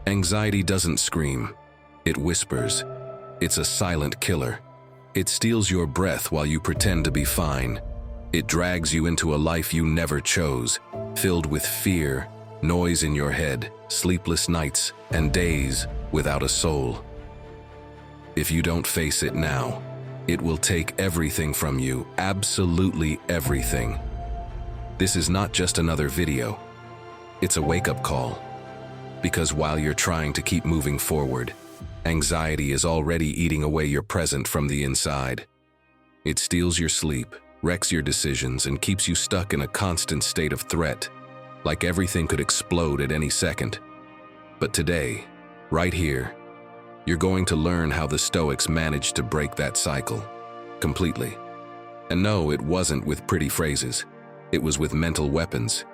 Anxiety doesn't scream. It whispers. It's a silent killer. It steals your breath while you pretend to be fine. It drags you into a life you never chose, filled with fear, noise in your head, sleepless nights, and days without a soul. If you don't face it now, it will take everything from you, absolutely everything. This is not just another video. It's a wake-up call. Because while you're trying to keep moving forward, anxiety is already eating away your present from the inside. It steals your sleep, wrecks your decisions, and keeps you stuck in a constant state of threat, like everything could explode at any second. But today, right here, you're going to learn how the Stoics managed to break that cycle completely. And no, it wasn't with pretty phrases. It was with mental weapons,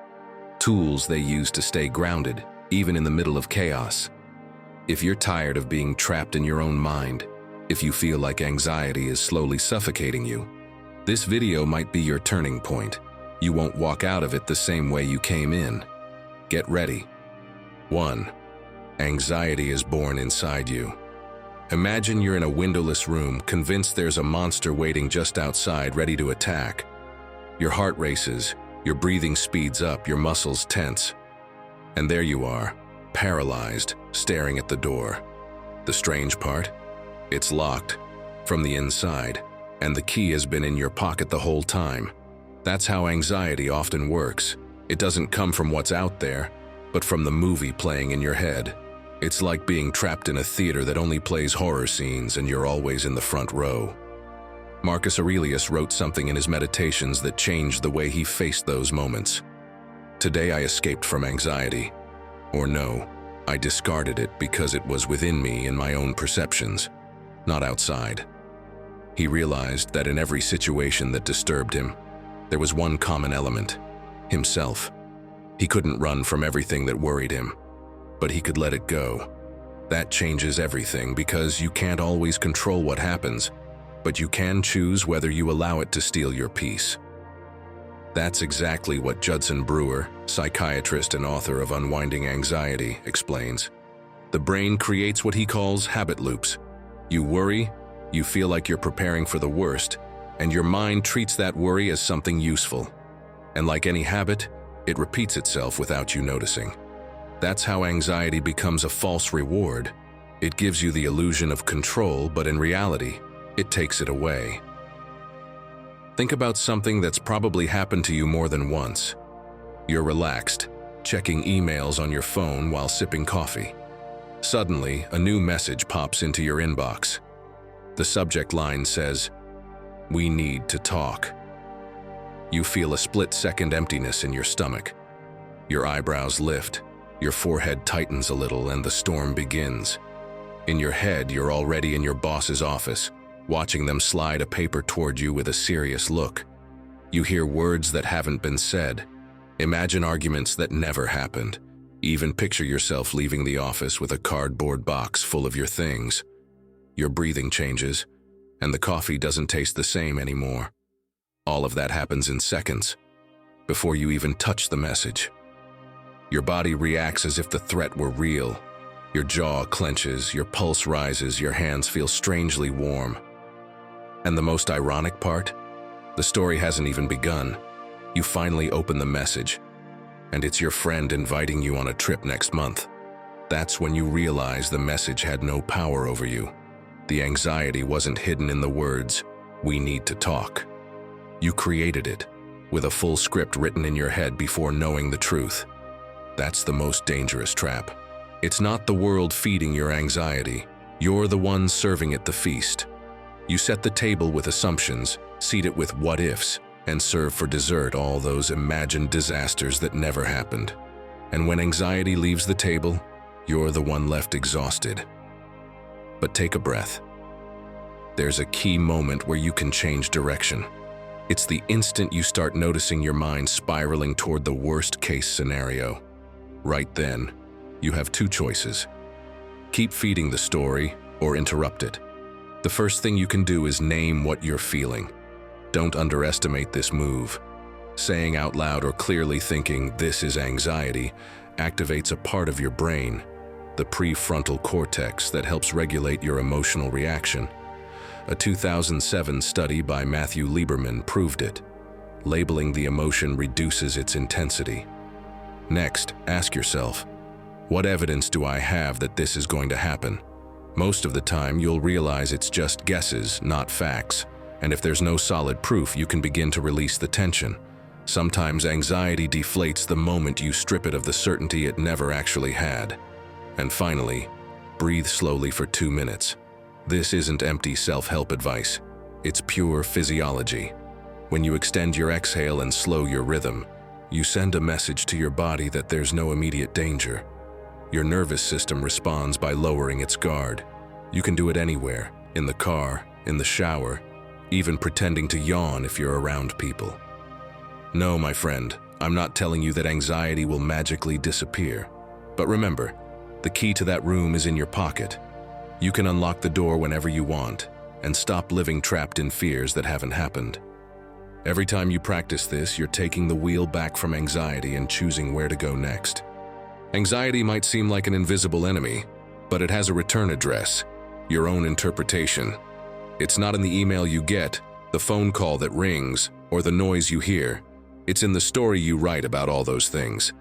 tools they used to stay grounded, even in the middle of chaos. If you're tired of being trapped in your own mind, if you feel like anxiety is slowly suffocating you, this video might be your turning point. You won't walk out of it the same way you came in. Get ready. 1. Anxiety is born inside you. Imagine you're in a windowless room, convinced there's a monster waiting just outside, ready to attack. Your heart races, your breathing speeds up, your muscles tense. And there you are, paralyzed, staring at the door. The strange part? It's locked from the inside, and the key has been in your pocket the whole time. That's how anxiety often works. It doesn't come from what's out there, but from the movie playing in your head. It's like being trapped in a theater that only plays horror scenes and you're always in the front row. Marcus Aurelius wrote something in his meditations that changed the way he faced those moments. Today I escaped from anxiety. Or no, I discarded it because it was within me in my own perceptions, not outside. He realized that in every situation that disturbed him, there was one common element: himself. He couldn't run from everything that worried him, but he could let it go. That changes everything, because you can't always control what happens, but you can choose whether you allow it to steal your peace. That's exactly what Judson Brewer, psychiatrist and author of Unwinding Anxiety, explains. The brain creates what he calls habit loops. You worry, you feel like you're preparing for the worst, and your mind treats that worry as something useful. And like any habit, it repeats itself without you noticing. That's how anxiety becomes a false reward. It gives you the illusion of control, but in reality, it takes it away. Think about something that's probably happened to you more than once. You're relaxed, checking emails on your phone while sipping coffee. Suddenly, a new message pops into your inbox. The subject line says, "We need to talk." You feel a split-second emptiness in your stomach. Your eyebrows lift, your forehead tightens a little, and the storm begins. In your head, you're already in your boss's office, watching them slide a paper toward you with a serious look. You hear words that haven't been said. Imagine arguments that never happened. Even picture yourself leaving the office with a cardboard box full of your things. Your breathing changes, and the coffee doesn't taste the same anymore. All of that happens in seconds, before you even touch the message. Your body reacts as if the threat were real. Your jaw clenches, your pulse rises, your hands feel strangely warm. And the most ironic part? The story hasn't even begun. You finally open the message, and it's your friend inviting you on a trip next month. That's when you realize the message had no power over you. The anxiety wasn't hidden in the words, "We need to talk." You created it, with a full script written in your head before knowing the truth. That's the most dangerous trap. It's not the world feeding your anxiety. You're the one serving it the feast. You set the table with assumptions, seat it with what-ifs, and serve for dessert all those imagined disasters that never happened. And when anxiety leaves the table, you're the one left exhausted. But take a breath. There's a key moment where you can change direction. It's the instant you start noticing your mind spiraling toward the worst-case scenario. Right then, you have two choices. Keep feeding the story or interrupt it. The first thing you can do is name what you're feeling. Don't underestimate this move. Saying out loud or clearly thinking, "This is anxiety," activates a part of your brain, the prefrontal cortex that helps regulate your emotional reaction. A 2007 study by Matthew Lieberman proved it. Labeling the emotion reduces its intensity. Next, ask yourself, what evidence do I have that this is going to happen? Most of the time, you'll realize it's just guesses, not facts. And if there's no solid proof, you can begin to release the tension. Sometimes anxiety deflates the moment you strip it of the certainty it never actually had. And finally, breathe slowly for 2 minutes. This isn't empty self-help advice. It's pure physiology. When you extend your exhale and slow your rhythm, you send a message to your body that there's no immediate danger. Your nervous system responds by lowering its guard. You can do it anywhere, in the car, in the shower, even pretending to yawn if you're around people. No, my friend, I'm not telling you that anxiety will magically disappear. But remember, the key to that room is in your pocket. You can unlock the door whenever you want and stop living trapped in fears that haven't happened. Every time you practice this, you're taking the wheel back from anxiety and choosing where to go next. Anxiety might seem like an invisible enemy, but it has a return address, your own interpretation. It's not in the email you get, the phone call that rings, or the noise you hear. It's in the story you write about all those things.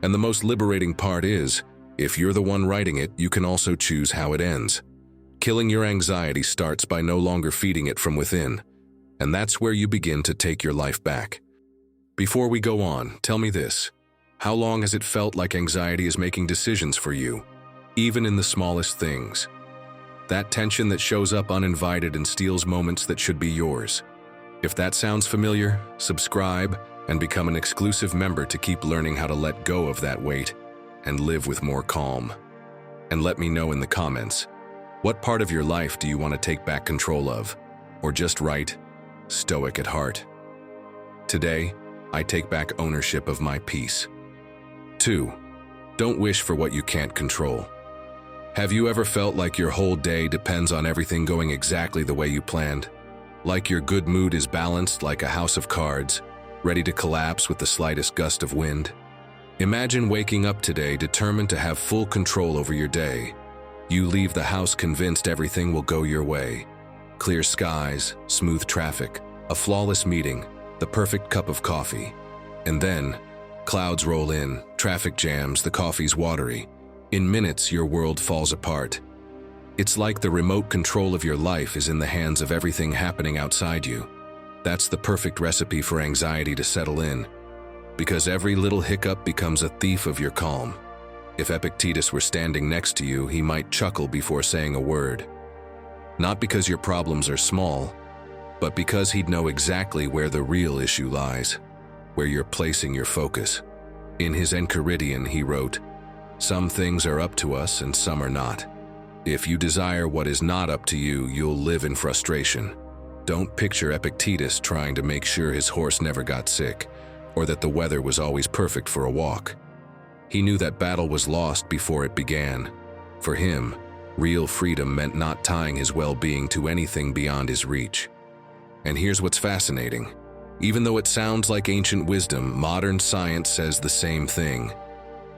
And the most liberating part is, if you're the one writing it, you can also choose how it ends. Killing your anxiety starts by no longer feeding it from within. And that's where you begin to take your life back. Before we go on, tell me this. How long has it felt like anxiety is making decisions for you, even in the smallest things? That tension that shows up uninvited and steals moments that should be yours. If that sounds familiar, subscribe and become an exclusive member to keep learning how to let go of that weight and live with more calm. And let me know in the comments, what part of your life do you want to take back control of? Or just write, Stoic at heart. Today, I take back ownership of my peace. 2. Don't wish for what you can't control. Have you ever felt like your whole day depends on everything going exactly the way you planned? Like your good mood is balanced like a house of cards, ready to collapse with the slightest gust of wind? Imagine waking up today determined to have full control over your day. You leave the house convinced everything will go your way. Clear skies, smooth traffic, a flawless meeting, the perfect cup of coffee. And then, clouds roll in, traffic jams, the coffee's watery. In minutes, your world falls apart. It's like the remote control of your life is in the hands of everything happening outside you. That's the perfect recipe for anxiety to settle in, because every little hiccup becomes a thief of your calm. If Epictetus were standing next to you, he might chuckle before saying a word. Not because your problems are small, but because he'd know exactly where the real issue lies, where you're placing your focus. In his Enchiridion, he wrote, "Some things are up to us and some are not. If you desire what is not up to you, you'll live in frustration." Don't picture Epictetus trying to make sure his horse never got sick, or that the weather was always perfect for a walk. He knew that battle was lost before it began. For him, real freedom meant not tying his well-being to anything beyond his reach. And here's what's fascinating. Even though it sounds like ancient wisdom, modern science says the same thing.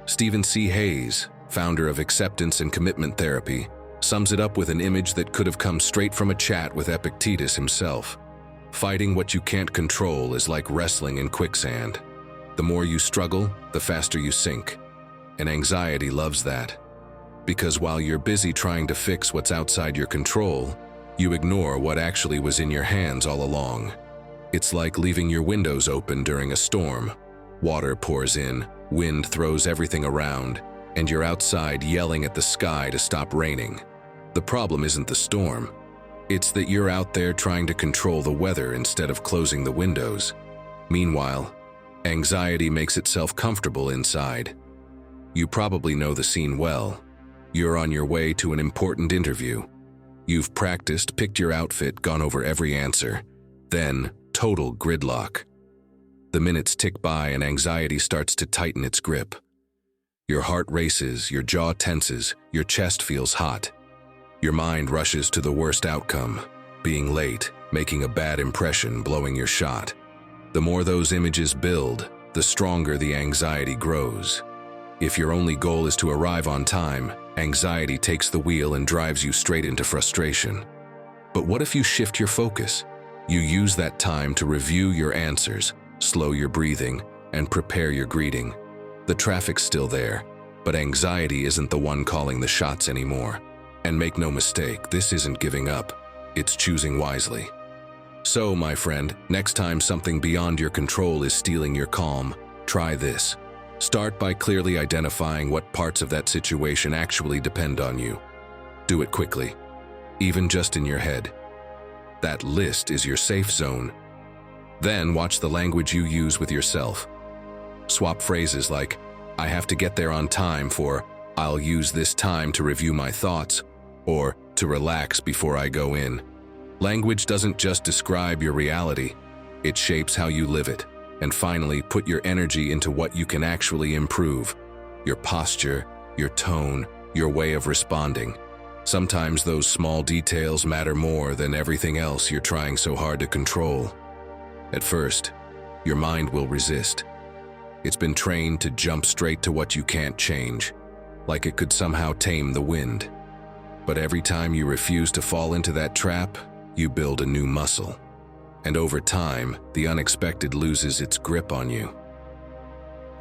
Stephen C. Hayes, founder of acceptance and commitment therapy, sums it up with an image that could have come straight from a chat with Epictetus himself. Fighting what you can't control is like wrestling in quicksand. The more you struggle, the faster you sink. And anxiety loves that. Because while you're busy trying to fix what's outside your control, you ignore what actually was in your hands all along. It's like leaving your windows open during a storm. Water pours in, wind throws everything around, and you're outside yelling at the sky to stop raining. The problem isn't the storm. It's that you're out there trying to control the weather instead of closing the windows. Meanwhile, anxiety makes itself comfortable inside. You probably know the scene well. You're on your way to an important interview. You've practiced, picked your outfit, gone over every answer. Then, total gridlock. The minutes tick by and anxiety starts to tighten its grip. Your heart races, your jaw tenses, your chest feels hot. Your mind rushes to the worst outcome, being late, making a bad impression, blowing your shot. The more those images build, the stronger the anxiety grows. If your only goal is to arrive on time, Anxiety takes the wheel and drives you straight into frustration. But what if you shift your focus? You use that time to review your answers, slow your breathing, and prepare your greeting. The traffic's still there, but anxiety isn't the one calling the shots anymore. And make no mistake, this isn't giving up, it's choosing wisely. So, my friend, next time something beyond your control is stealing your calm, try this. Start by clearly identifying what parts of that situation actually depend on you. Do it quickly, even just in your head. That list is your safe zone. Then watch the language you use with yourself. Swap phrases like, "I have to get there on time" for "I'll use this time to review my thoughts," or "to relax before I go in." Language doesn't just describe your reality, it shapes how you live it. And finally, put your energy into what you can actually improve. Your posture, your tone, your way of responding. Sometimes those small details matter more than everything else you're trying so hard to control. At first, your mind will resist. It's been trained to jump straight to what you can't change, like it could somehow tame the wind. But every time you refuse to fall into that trap, you build a new muscle. And over time, the unexpected loses its grip on you.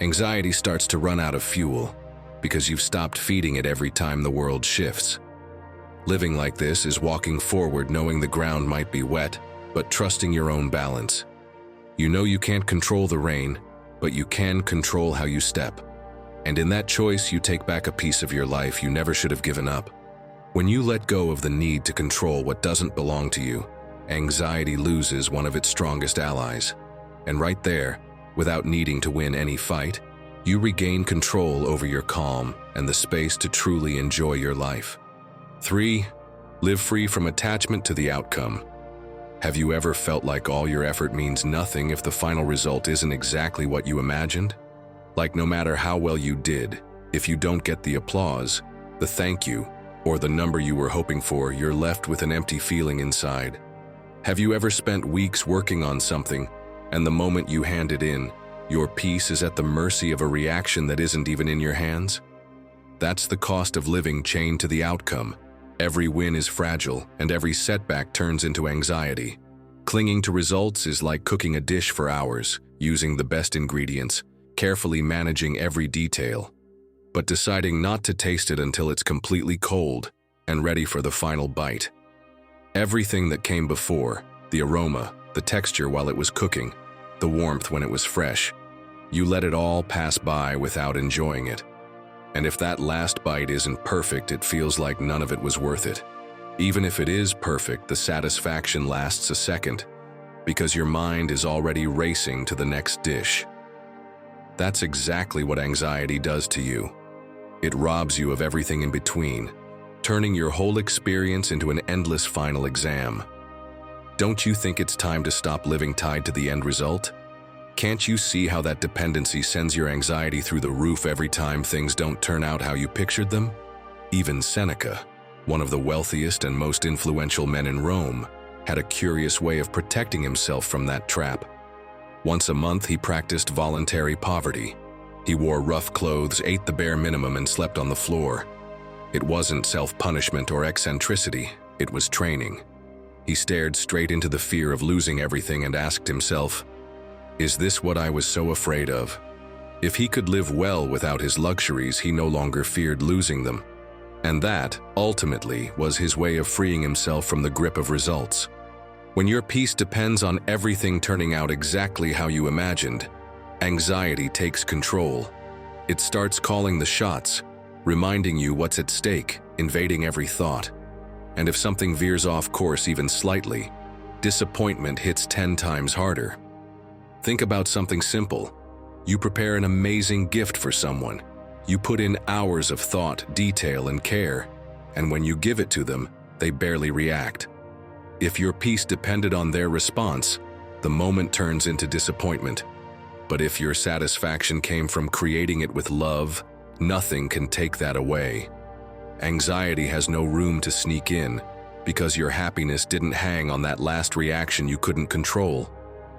Anxiety starts to run out of fuel because you've stopped feeding it every time the world shifts. Living like this is walking forward knowing the ground might be wet, but trusting your own balance. You know you can't control the rain, but you can control how you step. And in that choice, you take back a piece of your life you never should have given up. When you let go of the need to control what doesn't belong to you, anxiety loses one of its strongest allies. And right there, without needing to win any fight, you regain control over your calm and the space to truly enjoy your life. 3. Live free from attachment to the outcome. Have you ever felt like all your effort means nothing if the final result isn't exactly what you imagined? Like no matter how well you did, if you don't get the applause, the thank you, or the number you were hoping for, you're left with an empty feeling inside. Have you ever spent weeks working on something, and the moment you hand it in, your peace is at the mercy of a reaction that isn't even in your hands? That's the cost of living chained to the outcome. Every win is fragile, and every setback turns into anxiety. Clinging to results is like cooking a dish for hours, using the best ingredients, carefully managing every detail, but deciding not to taste it until it's completely cold and ready for the final bite. Everything that came before, the aroma, the texture while it was cooking, the warmth when it was fresh, you let it all pass by without enjoying it. And if that last bite isn't perfect, it feels like none of it was worth it. Even if it is perfect, the satisfaction lasts a second, because your mind is already racing to the next dish. That's exactly what anxiety does to you. It robs you of everything in between, turning your whole experience into an endless final exam. Don't you think it's time to stop living tied to the end result? Can't you see how that dependency sends your anxiety through the roof every time things don't turn out how you pictured them? Even Seneca, one of the wealthiest and most influential men in Rome, had a curious way of protecting himself from that trap. Once a month, he practiced voluntary poverty. He wore rough clothes, ate the bare minimum, and slept on the floor. It wasn't self-punishment or eccentricity, it was training. He stared straight into the fear of losing everything and asked himself, "Is this what I was so afraid of?" If he could live well without his luxuries, he no longer feared losing them. And that, ultimately, was his way of freeing himself from the grip of results. When your peace depends on everything turning out exactly how you imagined, anxiety takes control. It starts calling the shots, reminding you what's at stake, invading every thought. And if something veers off course even slightly, disappointment hits 10 times harder. Think about something simple. You prepare an amazing gift for someone. You put in hours of thought, detail, and care, and when you give it to them, they barely react. If your peace depended on their response, the moment turns into disappointment. But if your satisfaction came from creating it with love, nothing can take that away. Anxiety has no room to sneak in, because your happiness didn't hang on that last reaction you couldn't control.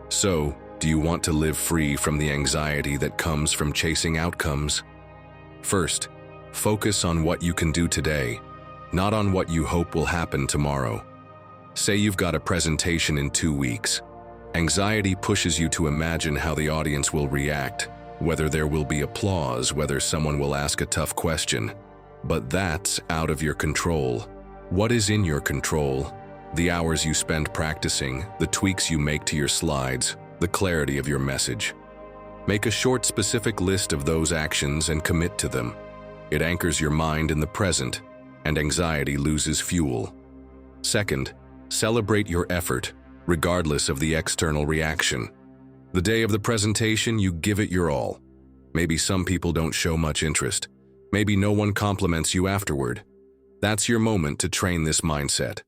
So, do you want to live free from the anxiety that comes from chasing outcomes? First, Focus on what you can do today, not on what you hope will happen tomorrow. Say you've got a presentation in 2 weeks. Anxiety pushes you to imagine how the audience will react, whether there will be applause, whether someone will ask a tough question. But that's out of your control. What is in your control? The hours you spend practicing, the tweaks you make to your slides, the clarity of your message. Make a short, specific list of those actions and commit to them. It anchors your mind in the present, and anxiety loses fuel. Second, celebrate your effort, regardless of the external reaction. The day of the presentation, you give it your all. Maybe some people don't show much interest. Maybe no one compliments you afterward. That's your moment to train this mindset.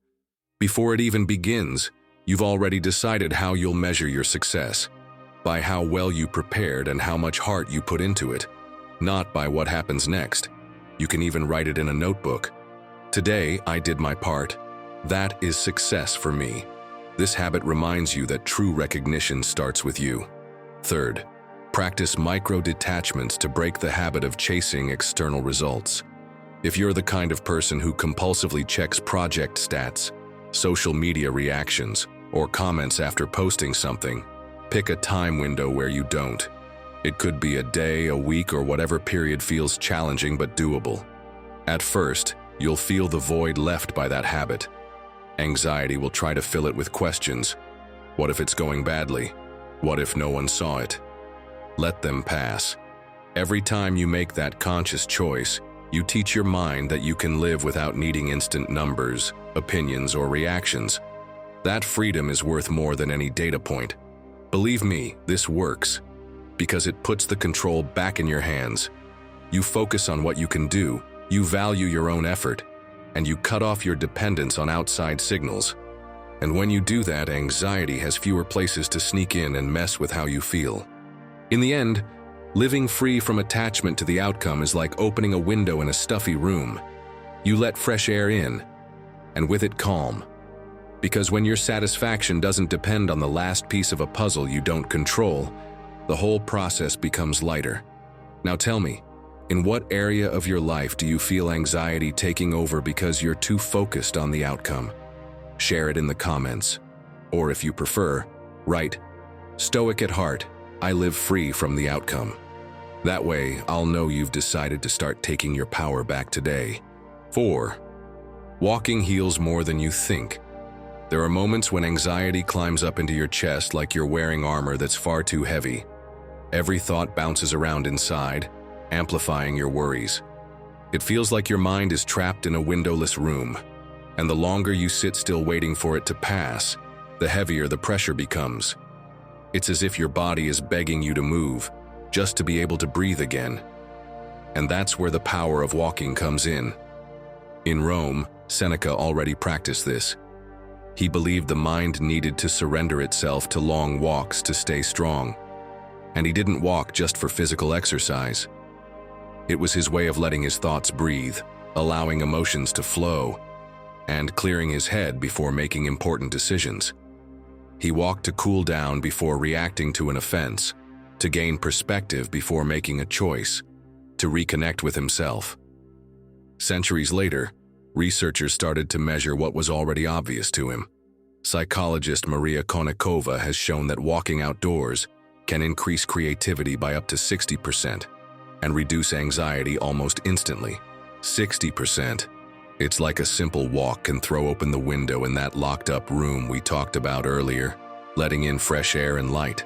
Before it even begins, you've already decided how you'll measure your success, by how well you prepared and how much heart you put into it, not by what happens next. You can even write it in a notebook. Today, I did my part. That is success for me. This habit reminds you that true recognition starts with you. Third, practice micro-detachments to break the habit of chasing external results. If you're the kind of person who compulsively checks project stats, social media reactions, or comments after posting something, pick a time window where you don't. It could be a day, a week, or whatever period feels challenging but doable. At first, you'll feel the void left by that habit. Anxiety will try to fill it with questions. What if it's going badly? What if no one saw it? Let them pass. Every time you make that conscious choice, you teach your mind that you can live without needing instant numbers, opinions, or reactions. That freedom is worth more than any data point. Believe me, this works, because it puts the control back in your hands. You focus on what you can do, you value your own effort, and you cut off your dependence on outside signals. And when you do that, anxiety has fewer places to sneak in and mess with how you feel. In the end, living free from attachment to the outcome is like opening a window in a stuffy room. You let fresh air in, and with it calm. Because when your satisfaction doesn't depend on the last piece of a puzzle you don't control, the whole process becomes lighter. Now tell me, in what area of your life do you feel anxiety taking over because you're too focused on the outcome? Share it in the comments. Or if you prefer, write, "Stoic at heart, I live free from the outcome." That way, I'll know you've decided to start taking your power back today. 4. Walking heals more than you think. There are moments when anxiety climbs up into your chest like you're wearing armor that's far too heavy. Every thought bounces around inside, amplifying your worries. It feels like your mind is trapped in a windowless room, and the longer you sit still waiting for it to pass, the heavier the pressure becomes. It's as if your body is begging you to move, just to be able to breathe again. And that's where the power of walking comes in. In Rome, Seneca already practiced this. He believed the mind needed to surrender itself to long walks to stay strong. And he didn't walk just for physical exercise. It was his way of letting his thoughts breathe, allowing emotions to flow, and clearing his head before making important decisions. He walked to cool down before reacting to an offense, to gain perspective before making a choice, to reconnect with himself. Centuries later, researchers started to measure what was already obvious to him. Psychologist Maria Konnikova has shown that walking outdoors can increase creativity by up to 60% and reduce anxiety almost instantly. 60%. It's like a simple walk can throw open the window in that locked-up room we talked about earlier, letting in fresh air and light.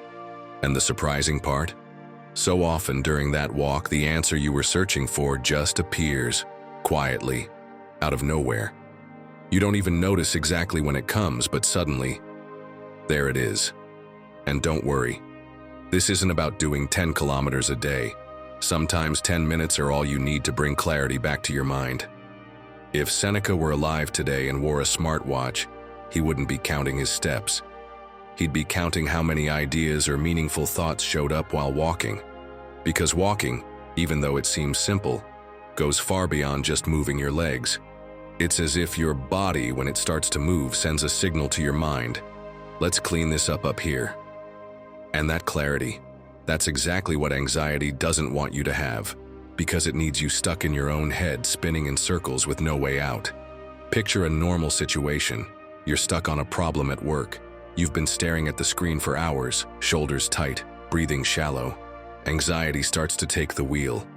And the surprising part? So often during that walk, the answer you were searching for just appears, quietly, out of nowhere. You don't even notice exactly when it comes, but suddenly, there it is. And don't worry, this isn't about doing 10 kilometers a day. Sometimes 10 minutes are all you need to bring clarity back to your mind. If Seneca were alive today and wore a smartwatch, he wouldn't be counting his steps. He'd be counting how many ideas or meaningful thoughts showed up while walking. Because walking, even though it seems simple, goes far beyond just moving your legs. It's as if your body, when it starts to move, sends a signal to your mind. Let's clean this up here. And that clarity, that's exactly what anxiety doesn't want you to have. because it needs you stuck in your own head, spinning in circles with no way out. Picture a normal situation. You're stuck on a problem at work. You've been staring at the screen for hours, shoulders tight, breathing shallow. Anxiety starts to take the wheel.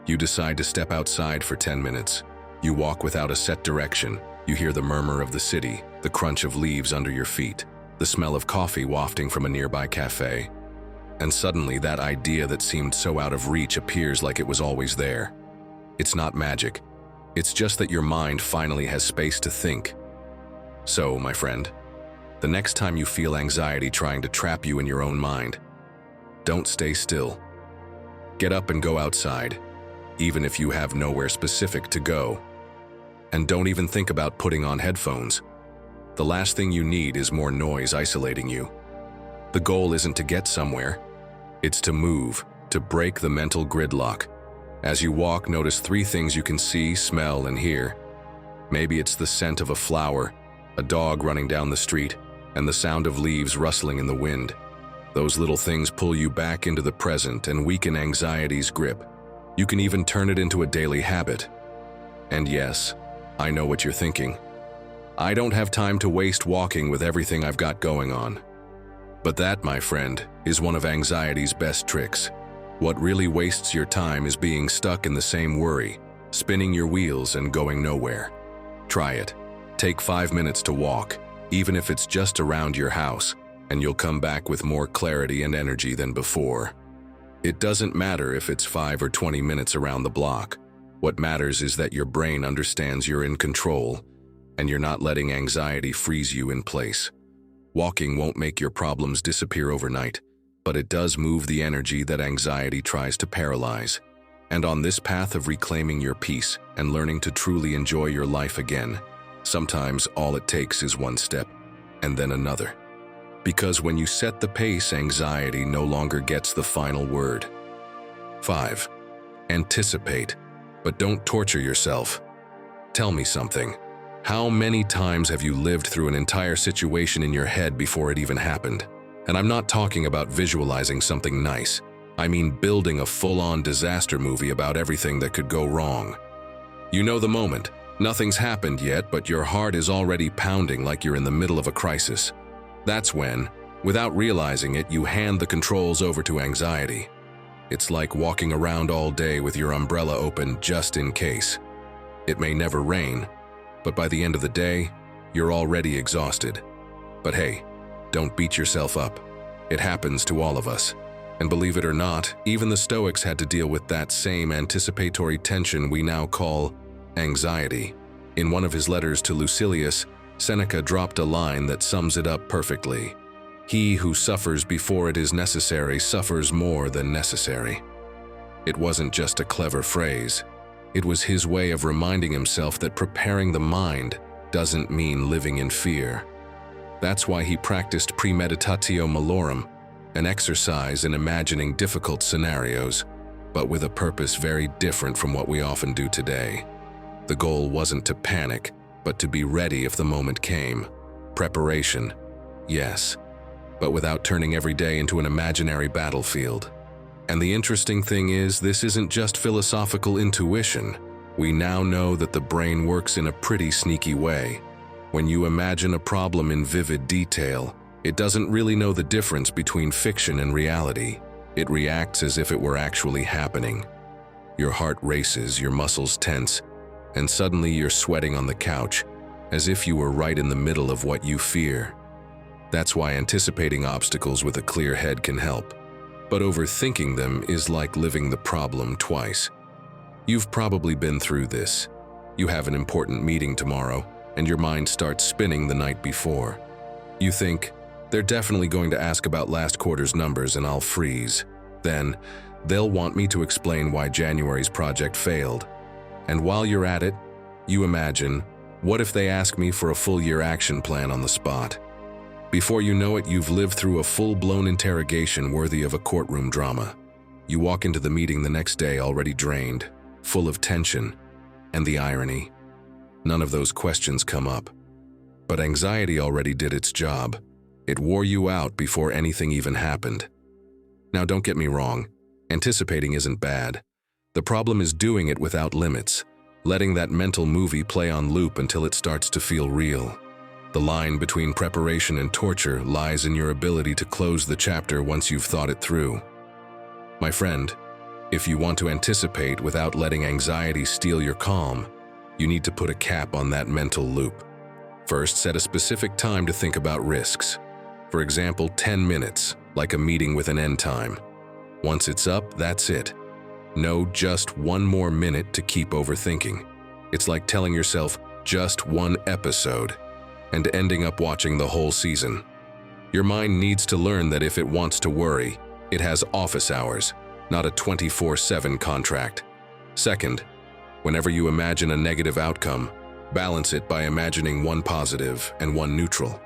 You decide to step outside for 10 minutes. You walk without a set direction. You hear the murmur of the city, the crunch of leaves under your feet, the smell of coffee wafting from a nearby cafe. And suddenly that idea that seemed so out of reach appears like it was always there. It's not magic. It's just that your mind finally has space to think. So, my friend, the next time you feel anxiety trying to trap you in your own mind, don't stay still. Get up and go outside, even if you have nowhere specific to go. And don't even think about putting on headphones. The last thing you need is more noise isolating you. The goal isn't to get somewhere. It's to move, to break the mental gridlock. As you walk, notice 3 things you can see, smell, and hear. Maybe it's the scent of a flower, a dog running down the street, and the sound of leaves rustling in the wind. Those little things pull you back into the present and weaken anxiety's grip. You can even turn it into a daily habit. And yes, I know what you're thinking. I don't have time to waste walking with everything I've got going on. But that, my friend, is one of anxiety's best tricks. What really wastes your time is being stuck in the same worry, spinning your wheels and going nowhere. Try it. Take 5 minutes to walk, even if it's just around your house, and you'll come back with more clarity and energy than before. It doesn't matter if it's 5 or 20 minutes around the block. What matters is that your brain understands you're in control, and you're not letting anxiety freeze you in place. Walking won't make your problems disappear overnight, but it does move the energy that anxiety tries to paralyze. And on this path of reclaiming your peace and learning to truly enjoy your life again, sometimes all it takes is one step, and then another. Because when you set the pace, anxiety no longer gets the final word. 5. Anticipate, but don't torture yourself. Tell me something. How many times have you lived through an entire situation in your head before it even happened? And I'm not talking about visualizing something nice. I mean building a full-on disaster movie about everything that could go wrong. You know the moment. Nothing's happened yet, but your heart is already pounding like you're in the middle of a crisis. That's when, without realizing it, you hand the controls over to anxiety. It's like walking around all day with your umbrella open just in case. It may never rain, but by the end of the day, you're already exhausted. But hey, don't beat yourself up. It happens to all of us. And believe it or not, even the Stoics had to deal with that same anticipatory tension we now call anxiety. In one of his letters to Lucilius, Seneca dropped a line that sums it up perfectly. He who suffers before it is necessary suffers more than necessary. It wasn't just a clever phrase. It was his way of reminding himself that preparing the mind doesn't mean living in fear. That's why he practiced premeditatio malorum, an exercise in imagining difficult scenarios, but with a purpose very different from what we often do today. The goal wasn't to panic, but to be ready if the moment came. Preparation, yes, but without turning every day into an imaginary battlefield. And the interesting thing is, this isn't just philosophical intuition. We now know that the brain works in a pretty sneaky way. When you imagine a problem in vivid detail, it doesn't really know the difference between fiction and reality. It reacts as if it were actually happening. Your heart races, your muscles tense, and suddenly you're sweating on the couch, as if you were right in the middle of what you fear. That's why anticipating obstacles with a clear head can help. But overthinking them is like living the problem twice. You've probably been through this. You have an important meeting tomorrow, and your mind starts spinning the night before. You think, they're definitely going to ask about last quarter's numbers and I'll freeze. Then, they'll want me to explain why January's project failed. And while you're at it, you imagine, what if they ask me for a full-year action plan on the spot? Before you know it, you've lived through a full-blown interrogation worthy of a courtroom drama. You walk into the meeting the next day already drained, full of tension, and the irony. None of those questions come up. But anxiety already did its job. It wore you out before anything even happened. Now, don't get me wrong, anticipating isn't bad. The problem is doing it without limits, letting that mental movie play on loop until it starts to feel real. The line between preparation and torture lies in your ability to close the chapter once you've thought it through. My friend, if you want to anticipate without letting anxiety steal your calm, you need to put a cap on that mental loop. First, set a specific time to think about risks. For example, 10 minutes, like a meeting with an end time. Once it's up, that's it. No, just one more minute to keep overthinking. It's like telling yourself just one episode and ending up watching the whole season. Your mind needs to learn that if it wants to worry, it has office hours, not a 24/7 contract. Second, whenever you imagine a negative outcome, balance it by imagining one positive and one neutral.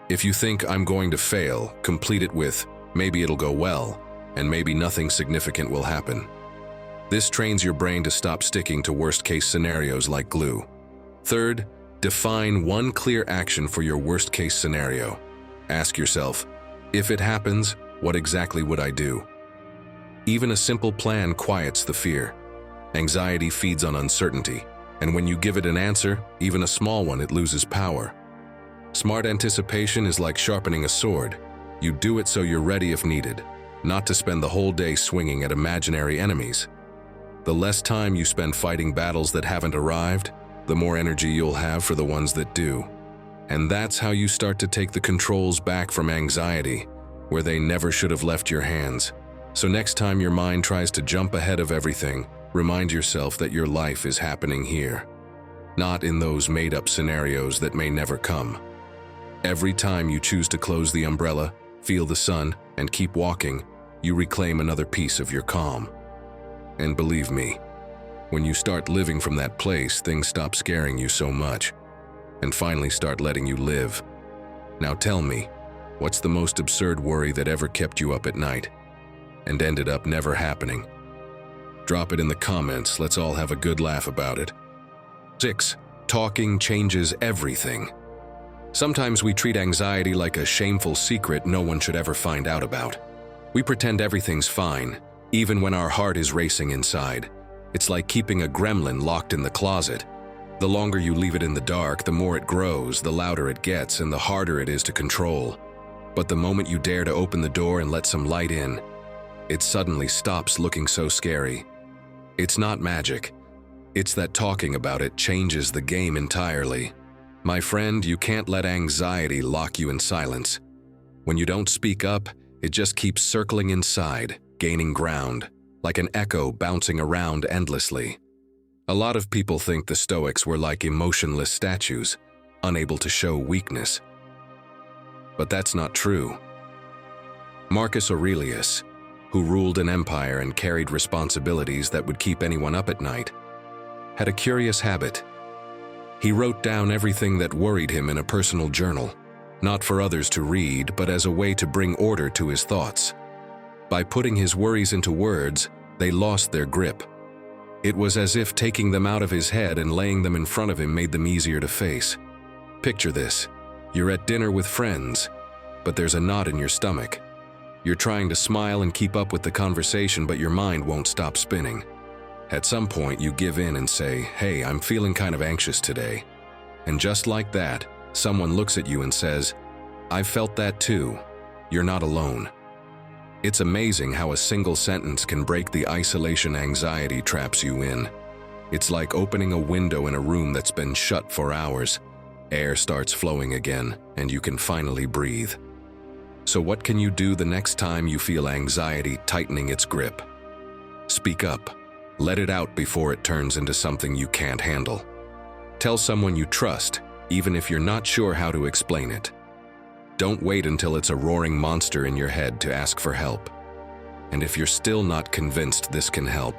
If you think I'm going to fail, complete it with maybe it'll go well, and maybe nothing significant will happen. This trains your brain to stop sticking to worst-case scenarios like glue. Third, define one clear action for your worst-case scenario. Ask yourself, if it happens, what exactly would I do? Even a simple plan quiets the fear. Anxiety feeds on uncertainty, and when you give it an answer, even a small one, it loses power. Smart anticipation is like sharpening a sword. You do it so you're ready if needed, not to spend the whole day swinging at imaginary enemies. The less time you spend fighting battles that haven't arrived, the more energy you'll have for the ones that do. And that's how you start to take the controls back from anxiety, where they never should have left your hands. So next time your mind tries to jump ahead of everything, remind yourself that your life is happening here, not in those made-up scenarios that may never come. Every time you choose to close the umbrella, feel the sun, and keep walking, you reclaim another piece of your calm. And believe me, when you start living from that place, things stop scaring you so much, and finally start letting you live. Now tell me, what's the most absurd worry that ever kept you up at night and ended up never happening? Drop it in the comments, let's all have a good laugh about it. 6. Talking changes everything. Sometimes we treat anxiety like a shameful secret no one should ever find out about. We pretend everything's fine, even when our heart is racing inside. It's like keeping a gremlin locked in the closet. The longer you leave it in the dark, the more it grows, the louder it gets, and the harder it is to control. But the moment you dare to open the door and let some light in, it suddenly stops looking so scary. It's not magic. It's that talking about it changes the game entirely. My friend, you can't let anxiety lock you in silence. When you don't speak up, it just keeps circling inside, gaining ground, like an echo bouncing around endlessly. A lot of people think the Stoics were like emotionless statues, unable to show weakness. But that's not true. Marcus Aurelius, who ruled an empire and carried responsibilities that would keep anyone up at night, had a curious habit. He wrote down everything that worried him in a personal journal, not for others to read, but as a way to bring order to his thoughts. By putting his worries into words, they lost their grip. It was as if taking them out of his head and laying them in front of him made them easier to face. Picture this. You're at dinner with friends, but there's a knot in your stomach. You're trying to smile and keep up with the conversation, but your mind won't stop spinning. At some point, you give in and say, "Hey, I'm feeling kind of anxious today." And just like that, someone looks at you and says, "I've felt that too. You're not alone." It's amazing how a single sentence can break the isolation anxiety traps you in. It's like opening a window in a room that's been shut for hours. Air starts flowing again, and you can finally breathe. So what can you do the next time you feel anxiety tightening its grip? Speak up. Let it out before it turns into something you can't handle. Tell someone you trust, even if you're not sure how to explain it. Don't wait until it's a roaring monster in your head to ask for help. And if you're still not convinced this can help,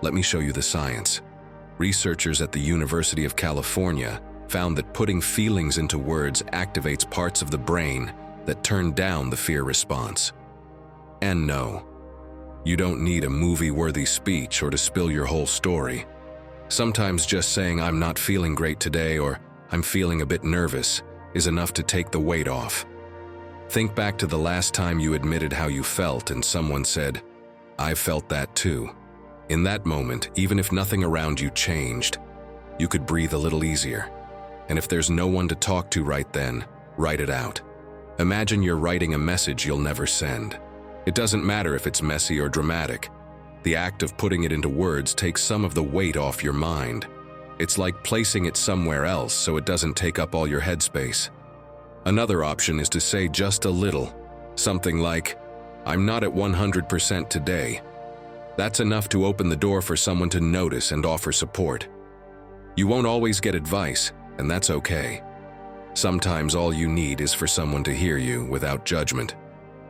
let me show you the science. Researchers at the University of California found that putting feelings into words activates parts of the brain that turn down the fear response. And no, you don't need a movie-worthy speech or to spill your whole story. Sometimes just saying "I'm not feeling great today" or "I'm feeling a bit nervous" is enough to take the weight off. Think back to the last time you admitted how you felt and someone said, "I felt that too." In that moment, even if nothing around you changed, you could breathe a little easier. And if there's no one to talk to right then, write it out. Imagine you're writing a message you'll never send. It doesn't matter if it's messy or dramatic. The act of putting it into words takes some of the weight off your mind. It's like placing it somewhere else so it doesn't take up all your headspace. Another option is to say just a little, something like, "I'm not at 100% today." That's enough to open the door for someone to notice and offer support. You won't always get advice, and that's okay. Sometimes all you need is for someone to hear you without judgment.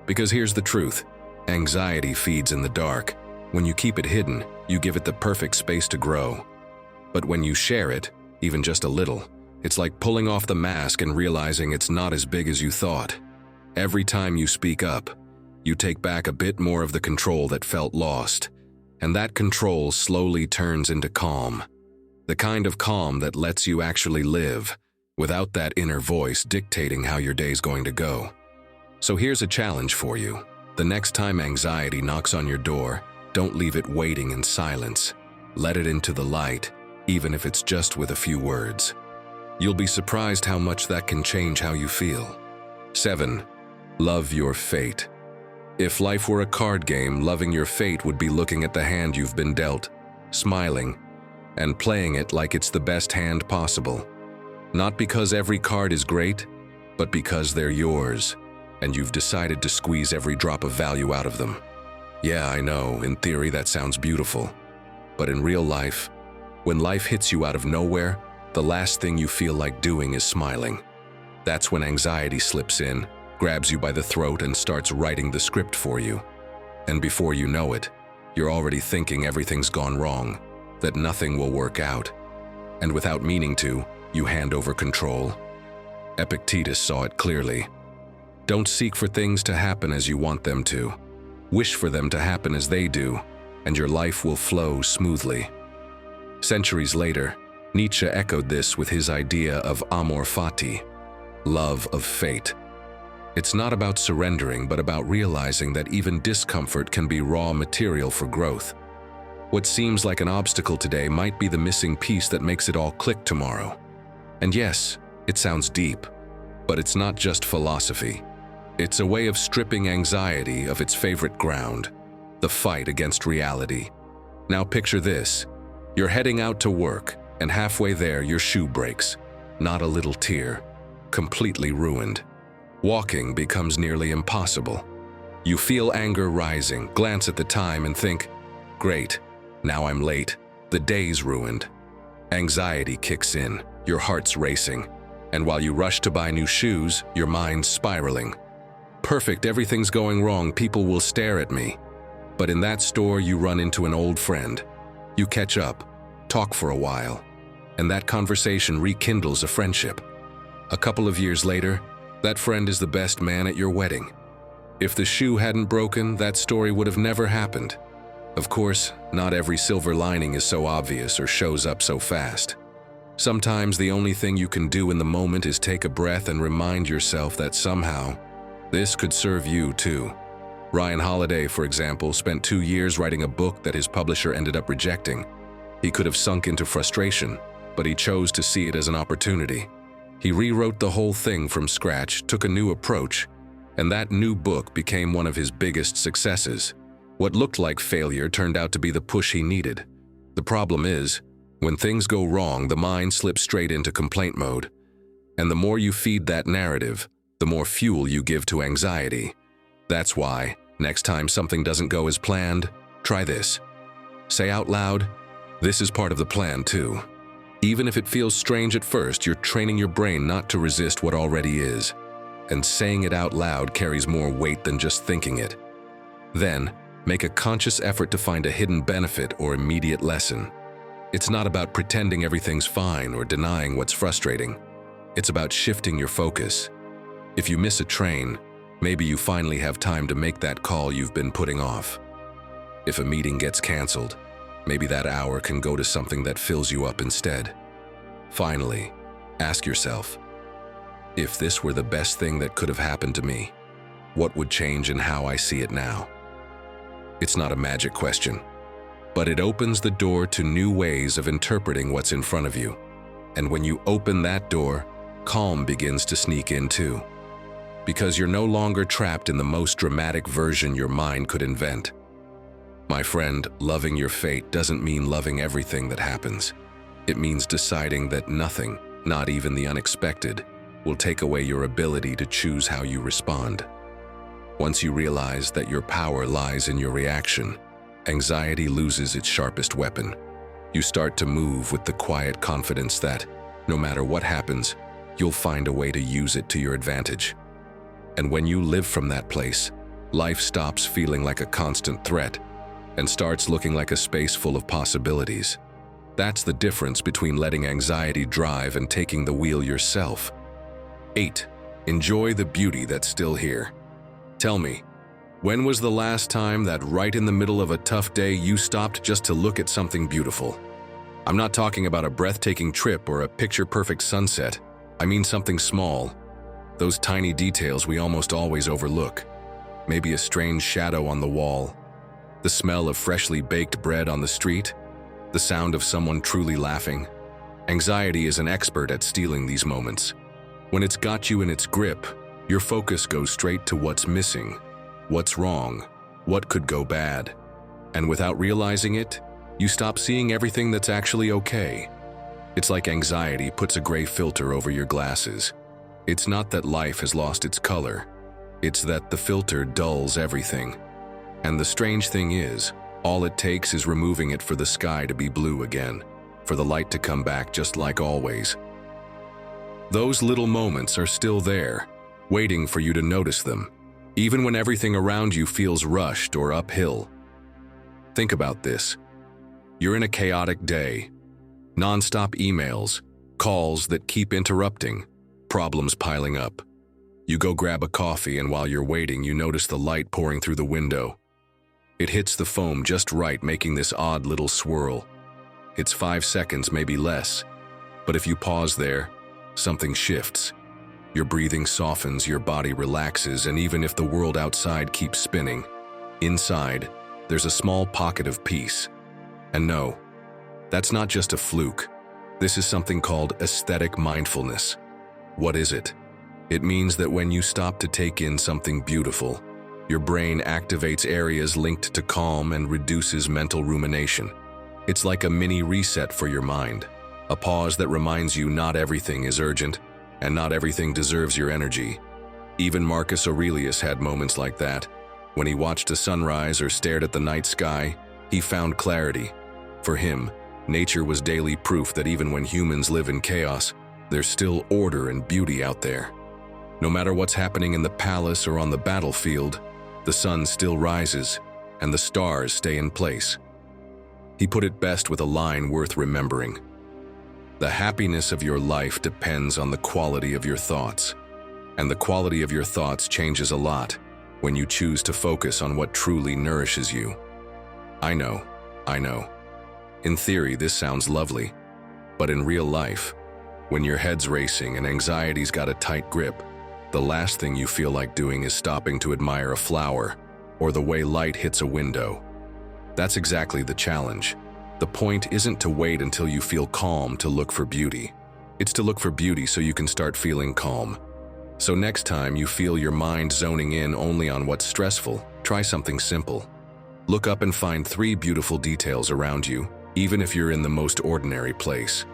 Because here's the truth, anxiety feeds in the dark. When you keep it hidden, you give it the perfect space to grow. But when you share it, even just a little, it's like pulling off the mask and realizing it's not as big as you thought. Every time you speak up, you take back a bit more of the control that felt lost. And that control slowly turns into calm. The kind of calm that lets you actually live, without that inner voice dictating how your day's going to go. So here's a challenge for you. The next time anxiety knocks on your door, don't leave it waiting in silence. Let it into the light, even if it's just with a few words. You'll be surprised how much that can change how you feel. 7. Love your fate. If life were a card game, loving your fate would be looking at the hand you've been dealt, smiling, and playing it like it's the best hand possible. Not because every card is great, but because they're yours, and you've decided to squeeze every drop of value out of them. Yeah, I know, in theory that sounds beautiful. But in real life, when life hits you out of nowhere, the last thing you feel like doing is smiling. That's when anxiety slips in, grabs you by the throat and starts writing the script for you. And before you know it, you're already thinking everything's gone wrong, that nothing will work out. And without meaning to, you hand over control. Epictetus saw it clearly. Don't seek for things to happen as you want them to. Wish for them to happen as they do, and your life will flow smoothly. Centuries later, Nietzsche echoed this with his idea of amor fati, love of fate. It's not about surrendering, but about realizing that even discomfort can be raw material for growth. What seems like an obstacle today might be the missing piece that makes it all click tomorrow. And yes, it sounds deep, but it's not just philosophy. It's a way of stripping anxiety of its favorite ground, the fight against reality. Now picture this. You're heading out to work, and halfway there your shoe breaks. Not a little tear. Completely ruined. Walking becomes nearly impossible. You feel anger rising, glance at the time and think, great, now I'm late, the day's ruined. Anxiety kicks in, your heart's racing, and while you rush to buy new shoes, your mind's spiraling. Perfect, everything's going wrong, people will stare at me. But in that store you run into an old friend. You catch up, talk for a while, and that conversation rekindles a friendship. A couple of years later, that friend is the best man at your wedding. If the shoe hadn't broken, that story would have never happened. Of course, not every silver lining is so obvious or shows up so fast. Sometimes the only thing you can do in the moment is take a breath and remind yourself that somehow, this could serve you too. Ryan Holiday, for example, spent 2 years writing a book that his publisher ended up rejecting. He could have sunk into frustration, but he chose to see it as an opportunity. He rewrote the whole thing from scratch, took a new approach, and that new book became one of his biggest successes. What looked like failure turned out to be the push he needed. The problem is, when things go wrong, the mind slips straight into complaint mode. And the more you feed that narrative, the more fuel you give to anxiety. That's why, next time something doesn't go as planned, try this. Say out loud, this is part of the plan too. Even if it feels strange at first, you're training your brain not to resist what already is. And saying it out loud carries more weight than just thinking it. Then, make a conscious effort to find a hidden benefit or immediate lesson. It's not about pretending everything's fine or denying what's frustrating. It's about shifting your focus. If you miss a train, maybe you finally have time to make that call you've been putting off. If a meeting gets canceled, maybe that hour can go to something that fills you up instead. Finally, ask yourself, if this were the best thing that could have happened to me, what would change in how I see it now? It's not a magic question. but it opens the door to new ways of interpreting what's in front of you. And when you open that door, calm begins to sneak in too. Because you're no longer trapped in the most dramatic version your mind could invent. My friend, loving your fate doesn't mean loving everything that happens. It means deciding that nothing, not even the unexpected, will take away your ability to choose how you respond. Once you realize that your power lies in your reaction, anxiety loses its sharpest weapon. You start to move with the quiet confidence that, no matter what happens, you'll find a way to use it to your advantage. And when you live from that place, life stops feeling like a constant threat and starts looking like a space full of possibilities. That's the difference between letting anxiety drive and taking the wheel yourself. 8. Enjoy the beauty that's still here. Tell me, when was the last time that right in the middle of a tough day you stopped just to look at something beautiful? I'm not talking about a breathtaking trip or a picture-perfect sunset. I mean something small. Those tiny details we almost always overlook. Maybe a strange shadow on the wall, the smell of freshly baked bread on the street, the sound of someone truly laughing. Anxiety is an expert at stealing these moments. When it's got you in its grip, your focus goes straight to what's missing, what's wrong, what could go bad. And without realizing it, you stop seeing everything that's actually okay. It's like anxiety puts a gray filter over your glasses. It's not that life has lost its color. It's that the filter dulls everything. And the strange thing is, all it takes is removing it for the sky to be blue again, for the light to come back just like always. Those little moments are still there, waiting for you to notice them, even when everything around you feels rushed or uphill. Think about this. You're in a chaotic day. Non-stop emails, calls that keep interrupting, problems piling up. You go grab a coffee, and while you're waiting, you notice the light pouring through the window. It hits the foam just right, making this odd little swirl. It's 5 seconds, maybe less. But if you pause there, something shifts. Your breathing softens, your body relaxes, and even if the world outside keeps spinning, inside, there's a small pocket of peace. And no, that's not just a fluke. This is something called aesthetic mindfulness. What is it? It means that when you stop to take in something beautiful, your brain activates areas linked to calm and reduces mental rumination. It's like a mini reset for your mind, a pause that reminds you not everything is urgent and not everything deserves your energy. Even Marcus Aurelius had moments like that. When he watched a sunrise or stared at the night sky, he found clarity. For him, nature was daily proof that even when humans live in chaos, there's still order and beauty out there. No matter what's happening in the palace or on the battlefield, the sun still rises and the stars stay in place. He put it best with a line worth remembering. The happiness of your life depends on the quality of your thoughts, and the quality of your thoughts changes a lot when you choose to focus on what truly nourishes you. I know. In theory, this sounds lovely, but in real life, when your head's racing and anxiety's got a tight grip, the last thing you feel like doing is stopping to admire a flower or the way light hits a window. That's exactly the challenge. The point isn't to wait until you feel calm to look for beauty. It's to look for beauty so you can start feeling calm. So next time you feel your mind zoning in only on what's stressful, try something simple. Look up and find 3 beautiful details around you, even if you're in the most ordinary place.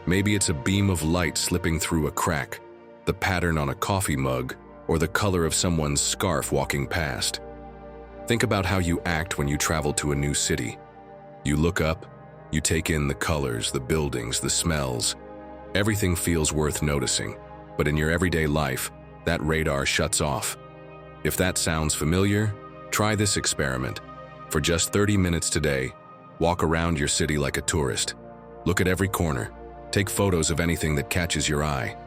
Maybe it's a beam of light slipping through a crack, the pattern on a coffee mug, or the color of someone's scarf walking past. Think about how you act when you travel to a new city. You look up, you take in the colors, the buildings, the smells. Everything feels worth noticing, but in your everyday life, that radar shuts off. If that sounds familiar, try this experiment. For just 30 minutes today, walk around your city like a tourist. Look at every corner. Take photos of anything that catches your eye.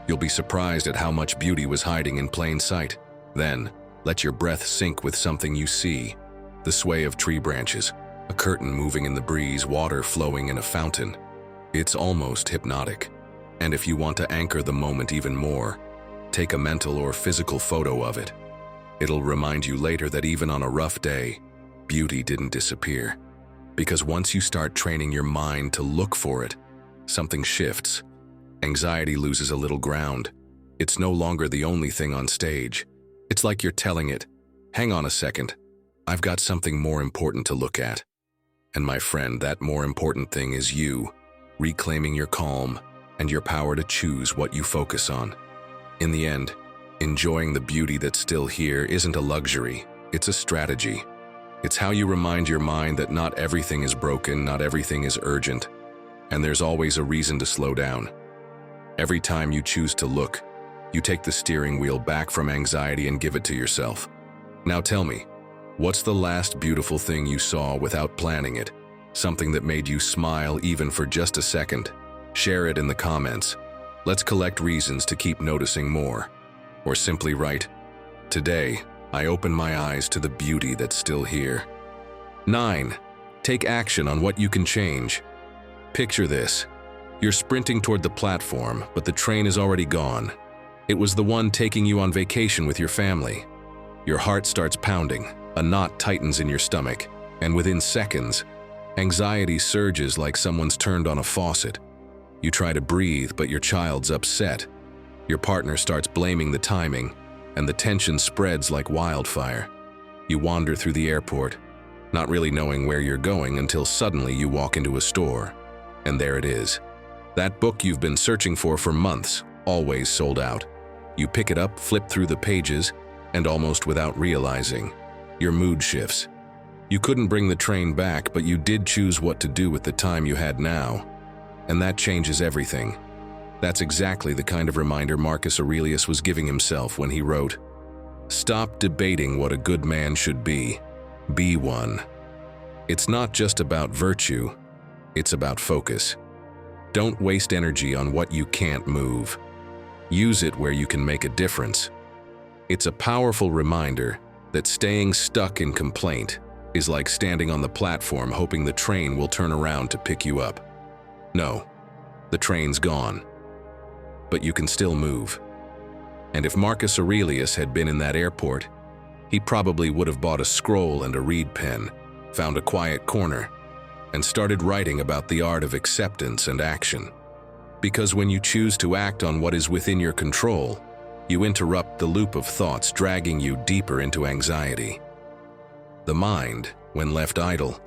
You'll be surprised at how much beauty was hiding in plain sight. Then, let your breath sink with something you see. The sway of tree branches, a curtain moving in the breeze, water flowing in a fountain. It's almost hypnotic. And if you want to anchor the moment even more, take a mental or physical photo of it. It'll remind you later that even on a rough day, beauty didn't disappear. Because once you start training your mind to look for it, something shifts. Anxiety loses a little ground. It's no longer the only thing on stage. It's like you're telling it, hang on a second, I've got something more important to look at. And my friend, that more important thing is you, reclaiming your calm and your power to choose what you focus on. In the end, enjoying the beauty that's still here isn't a luxury, it's a strategy. It's how you remind your mind that not everything is broken, not everything is urgent, and there's always a reason to slow down. Every time you choose to look, you take the steering wheel back from anxiety and give it to yourself. Now tell me, what's the last beautiful thing you saw without planning it? Something that made you smile even for just a second? Share it in the comments. Let's collect reasons to keep noticing more. Or simply write, today, I open my eyes to the beauty that's still here. 9. Take action on what you can change. Picture this. You're sprinting toward the platform, but the train is already gone. It was the one taking you on vacation with your family. Your heart starts pounding, a knot tightens in your stomach, and within seconds, anxiety surges like someone's turned on a faucet. You try to breathe, but your child's upset. Your partner starts blaming the timing, and the tension spreads like wildfire. You wander through the airport, not really knowing where you're going until suddenly you walk into a store. And there it is. That book you've been searching for months, always sold out. You pick it up, flip through the pages, and almost without realizing, your mood shifts. You couldn't bring the train back, but you did choose what to do with the time you had now. And that changes everything. That's exactly the kind of reminder Marcus Aurelius was giving himself when he wrote, "Stop debating what a good man should be one." It's not just about virtue, it's about focus. Don't waste energy on what you can't move. Use it where you can make a difference. It's a powerful reminder that staying stuck in complaint is like standing on the platform hoping the train will turn around to pick you up. No, the train's gone. But you can still move. And if Marcus Aurelius had been in that airport, he probably would have bought a scroll and a reed pen, found a quiet corner, and started writing about the art of acceptance and action. Because when you choose to act on what is within your control, you interrupt the loop of thoughts dragging you deeper into anxiety. The mind, when left idle,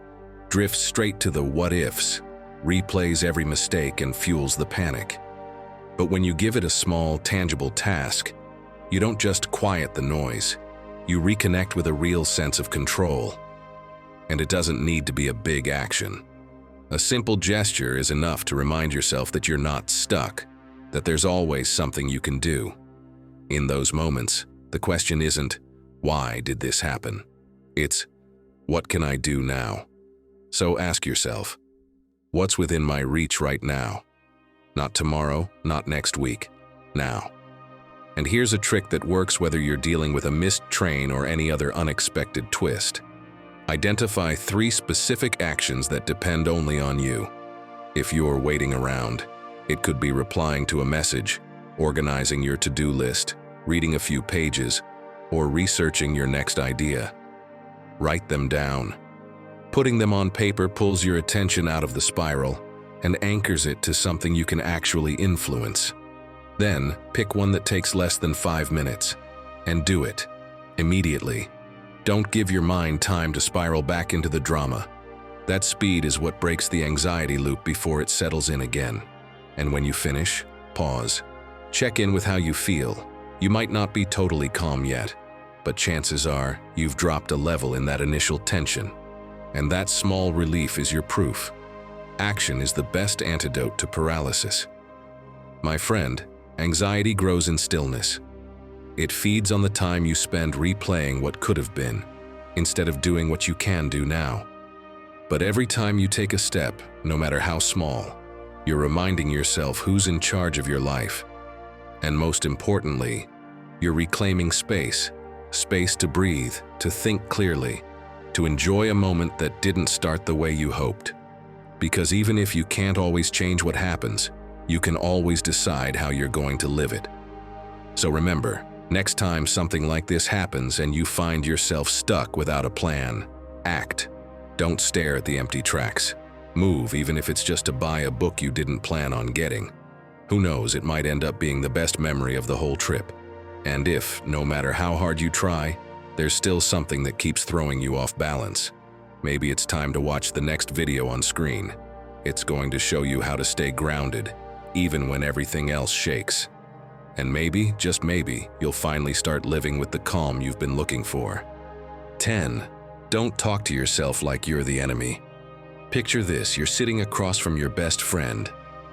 drifts straight to the what-ifs, replays every mistake and fuels the panic. But when you give it a small, tangible task, you don't just quiet the noise, you reconnect with a real sense of control. And it doesn't need to be a big action. A simple gesture is enough to remind yourself that you're not stuck, that there's always something you can do. In those moments, the question isn't, why did this happen? It's, what can I do now? So ask yourself, what's within my reach right now? Not tomorrow, not next week, now. And here's a trick that works whether you're dealing with a missed train or any other unexpected twist. Identify 3 specific actions that depend only on you. If you're waiting around, it could be replying to a message, organizing your to-do list, reading a few pages, or researching your next idea. Write them down. Putting them on paper pulls your attention out of the spiral and anchors it to something you can actually influence. Then, pick one that takes less than 5 minutes, and do it immediately. Don't give your mind time to spiral back into the drama. That speed is what breaks the anxiety loop before it settles in again. And when you finish, pause. Check in with how you feel. You might not be totally calm yet, but chances are you've dropped a level in that initial tension. And that small relief is your proof. Action is the best antidote to paralysis. My friend, anxiety grows in stillness. It feeds on the time you spend replaying what could have been, instead of doing what you can do now. But every time you take a step, no matter how small, you're reminding yourself who's in charge of your life. And most importantly, you're reclaiming space to breathe, to think clearly, to enjoy a moment that didn't start the way you hoped. Because even if you can't always change what happens, you can always decide how you're going to live it. So remember, next time something like this happens and you find yourself stuck without a plan, act. Don't stare at the empty tracks. Move, even if it's just to buy a book you didn't plan on getting. Who knows, it might end up being the best memory of the whole trip. And if, no matter how hard you try, there's still something that keeps throwing you off balance, maybe it's time to watch the next video on screen. It's going to show you how to stay grounded, even when everything else shakes. And maybe, just maybe, you'll finally start living with the calm you've been looking for. 10. Don't talk to yourself like you're the enemy. Picture this, you're sitting across from your best friend,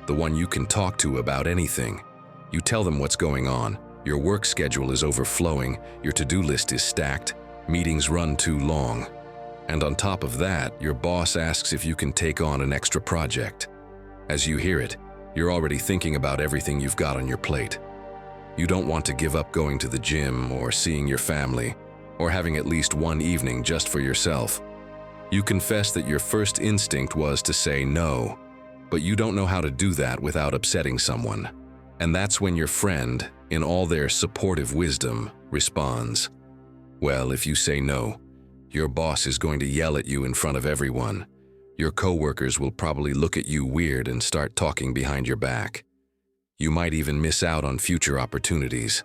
the one you can talk to about anything. You tell them what's going on. Your work schedule is overflowing, your to-do list is stacked, meetings run too long. And on top of that, your boss asks if you can take on an extra project. As you hear it, you're already thinking about everything you've got on your plate. You don't want to give up going to the gym or seeing your family, or having at least one evening just for yourself. You confess that your first instinct was to say no, but you don't know how to do that without upsetting someone. And that's when your friend, in all their supportive wisdom, responds. Well, if you say no, your boss is going to yell at you in front of everyone. Your coworkers will probably look at you weird and start talking behind your back. You might even miss out on future opportunities.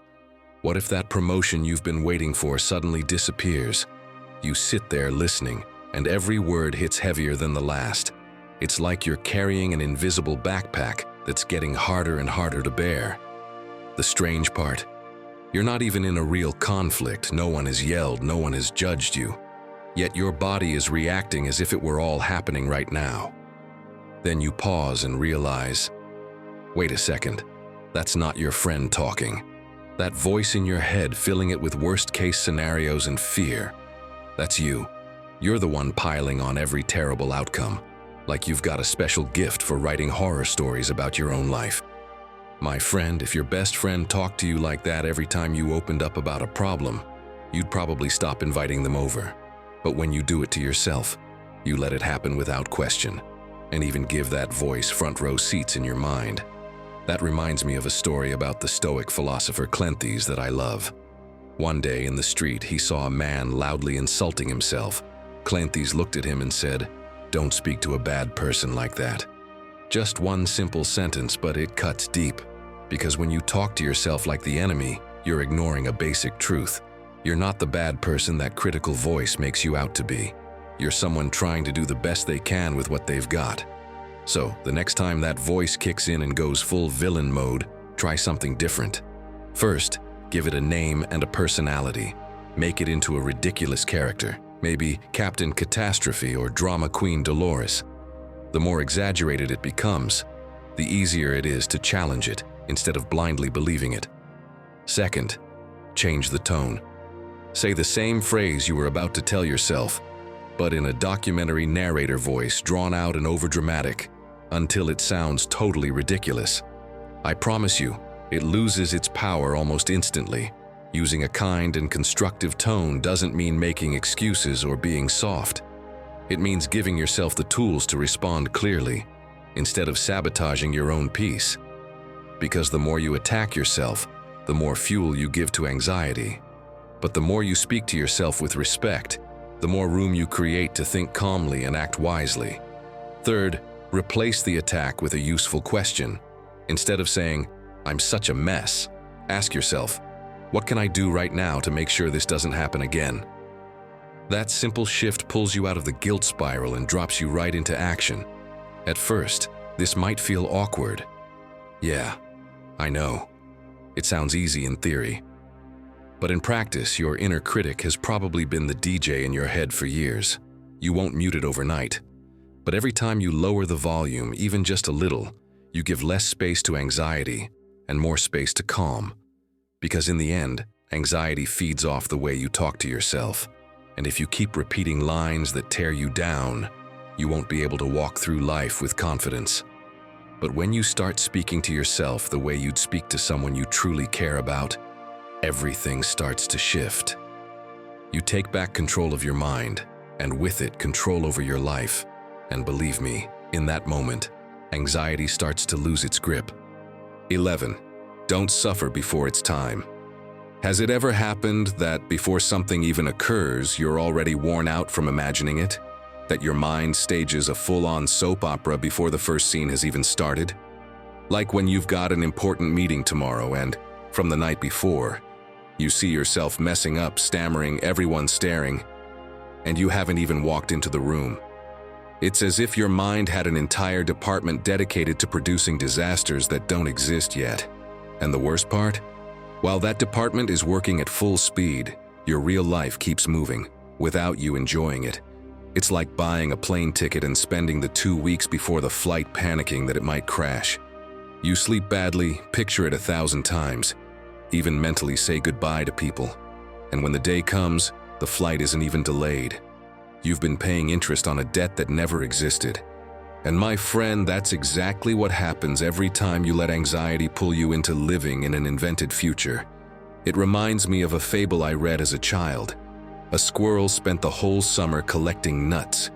What if that promotion you've been waiting for suddenly disappears? You sit there listening, and every word hits heavier than the last. It's like you're carrying an invisible backpack that's getting harder and harder to bear. The strange part, you're not even in a real conflict. No one has yelled, no one has judged you. Yet your body is reacting as if it were all happening right now. Then you pause and realize, wait a second, that's not your friend talking. That voice in your head filling it with worst-case scenarios and fear, that's you. You're the one piling on every terrible outcome, like you've got a special gift for writing horror stories about your own life. My friend, if your best friend talked to you like that every time you opened up about a problem, you'd probably stop inviting them over. But when you do it to yourself, you let it happen without question, and even give that voice front row seats in your mind. That reminds me of a story about the Stoic philosopher Cleanthes that I love. One day in the street, he saw a man loudly insulting himself. Cleanthes looked at him and said, "Don't speak to a bad person like that." Just one simple sentence, but it cuts deep. Because when you talk to yourself like the enemy, you're ignoring a basic truth. You're not the bad person that critical voice makes you out to be. You're someone trying to do the best they can with what they've got. So, the next time that voice kicks in and goes full villain mode, try something different. First, give it a name and a personality. Make it into a ridiculous character, maybe Captain Catastrophe or Drama Queen Dolores. The more exaggerated it becomes, the easier it is to challenge it instead of blindly believing it. Second, change the tone. Say the same phrase you were about to tell yourself, but in a documentary narrator voice, drawn out and overdramatic, until it sounds totally ridiculous. I promise you, it loses its power almost instantly. Using a kind and constructive tone doesn't mean making excuses or being soft. It means giving yourself the tools to respond clearly, instead of sabotaging your own peace. Because the more you attack yourself, the more fuel you give to anxiety. But the more you speak to yourself with respect, the more room you create to think calmly and act wisely. Third, replace the attack with a useful question. Instead of saying, "I'm such a mess," ask yourself, "What can I do right now to make sure this doesn't happen again?" That simple shift pulls you out of the guilt spiral and drops you right into action. At first, this might feel awkward. Yeah, I know. It sounds easy in theory. But in practice, your inner critic has probably been the DJ in your head for years. You won't mute it overnight. But every time you lower the volume, even just a little, you give less space to anxiety and more space to calm. Because in the end, anxiety feeds off the way you talk to yourself. And if you keep repeating lines that tear you down, you won't be able to walk through life with confidence. But when you start speaking to yourself the way you'd speak to someone you truly care about, everything starts to shift. You take back control of your mind, and with it, control over your life. And believe me, in that moment, anxiety starts to lose its grip. 11. Don't suffer before it's time. Has it ever happened that before something even occurs, you're already worn out from imagining it? That your mind stages a full-on soap opera before the first scene has even started? Like when you've got an important meeting tomorrow and, from the night before, you see yourself messing up, stammering, everyone staring, and you haven't even walked into the room. It's as if your mind had an entire department dedicated to producing disasters that don't exist yet. And the worst part? While that department is working at full speed, your real life keeps moving, without you enjoying it. It's like buying a plane ticket and spending the 2 weeks before the flight panicking that it might crash. You sleep badly, picture it 1,000 times, even mentally say goodbye to people. And when the day comes, the flight isn't even delayed. You've been paying interest on a debt that never existed. And my friend, that's exactly what happens every time you let anxiety pull you into living in an invented future. It reminds me of a fable I read as a child. A squirrel spent the whole summer collecting nuts.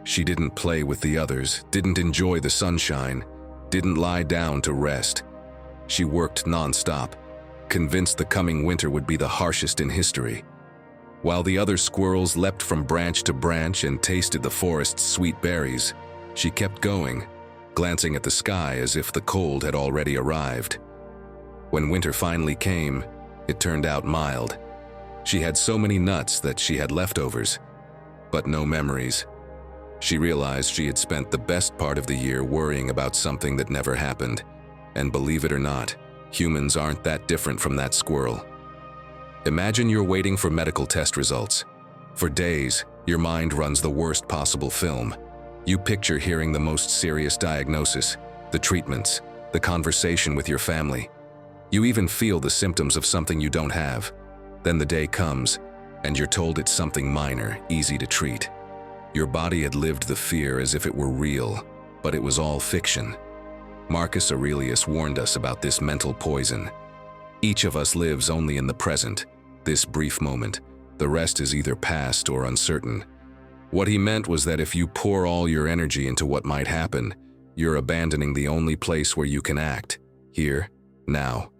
She didn't play with the others, didn't enjoy the sunshine, didn't lie down to rest. She worked non-stop, convinced the coming winter would be the harshest in history. While the other squirrels leapt from branch to branch and tasted the forest's sweet berries, she kept going, glancing at the sky as if the cold had already arrived. When winter finally came, it turned out mild. She had so many nuts that she had leftovers, but no memories. She realized she had spent the best part of the year worrying about something that never happened. And believe it or not, humans aren't that different from that squirrel. Imagine you're waiting for medical test results. For days, your mind runs the worst possible film. You picture hearing the most serious diagnosis, the treatments, the conversation with your family. You even feel the symptoms of something you don't have. Then the day comes, and you're told it's something minor, easy to treat. Your body had lived the fear as if it were real, but it was all fiction. Marcus Aurelius warned us about this mental poison. Each of us lives only in the present, this brief moment. The rest is either past or uncertain. What he meant was that if you pour all your energy into what might happen, you're abandoning the only place where you can act, here, now.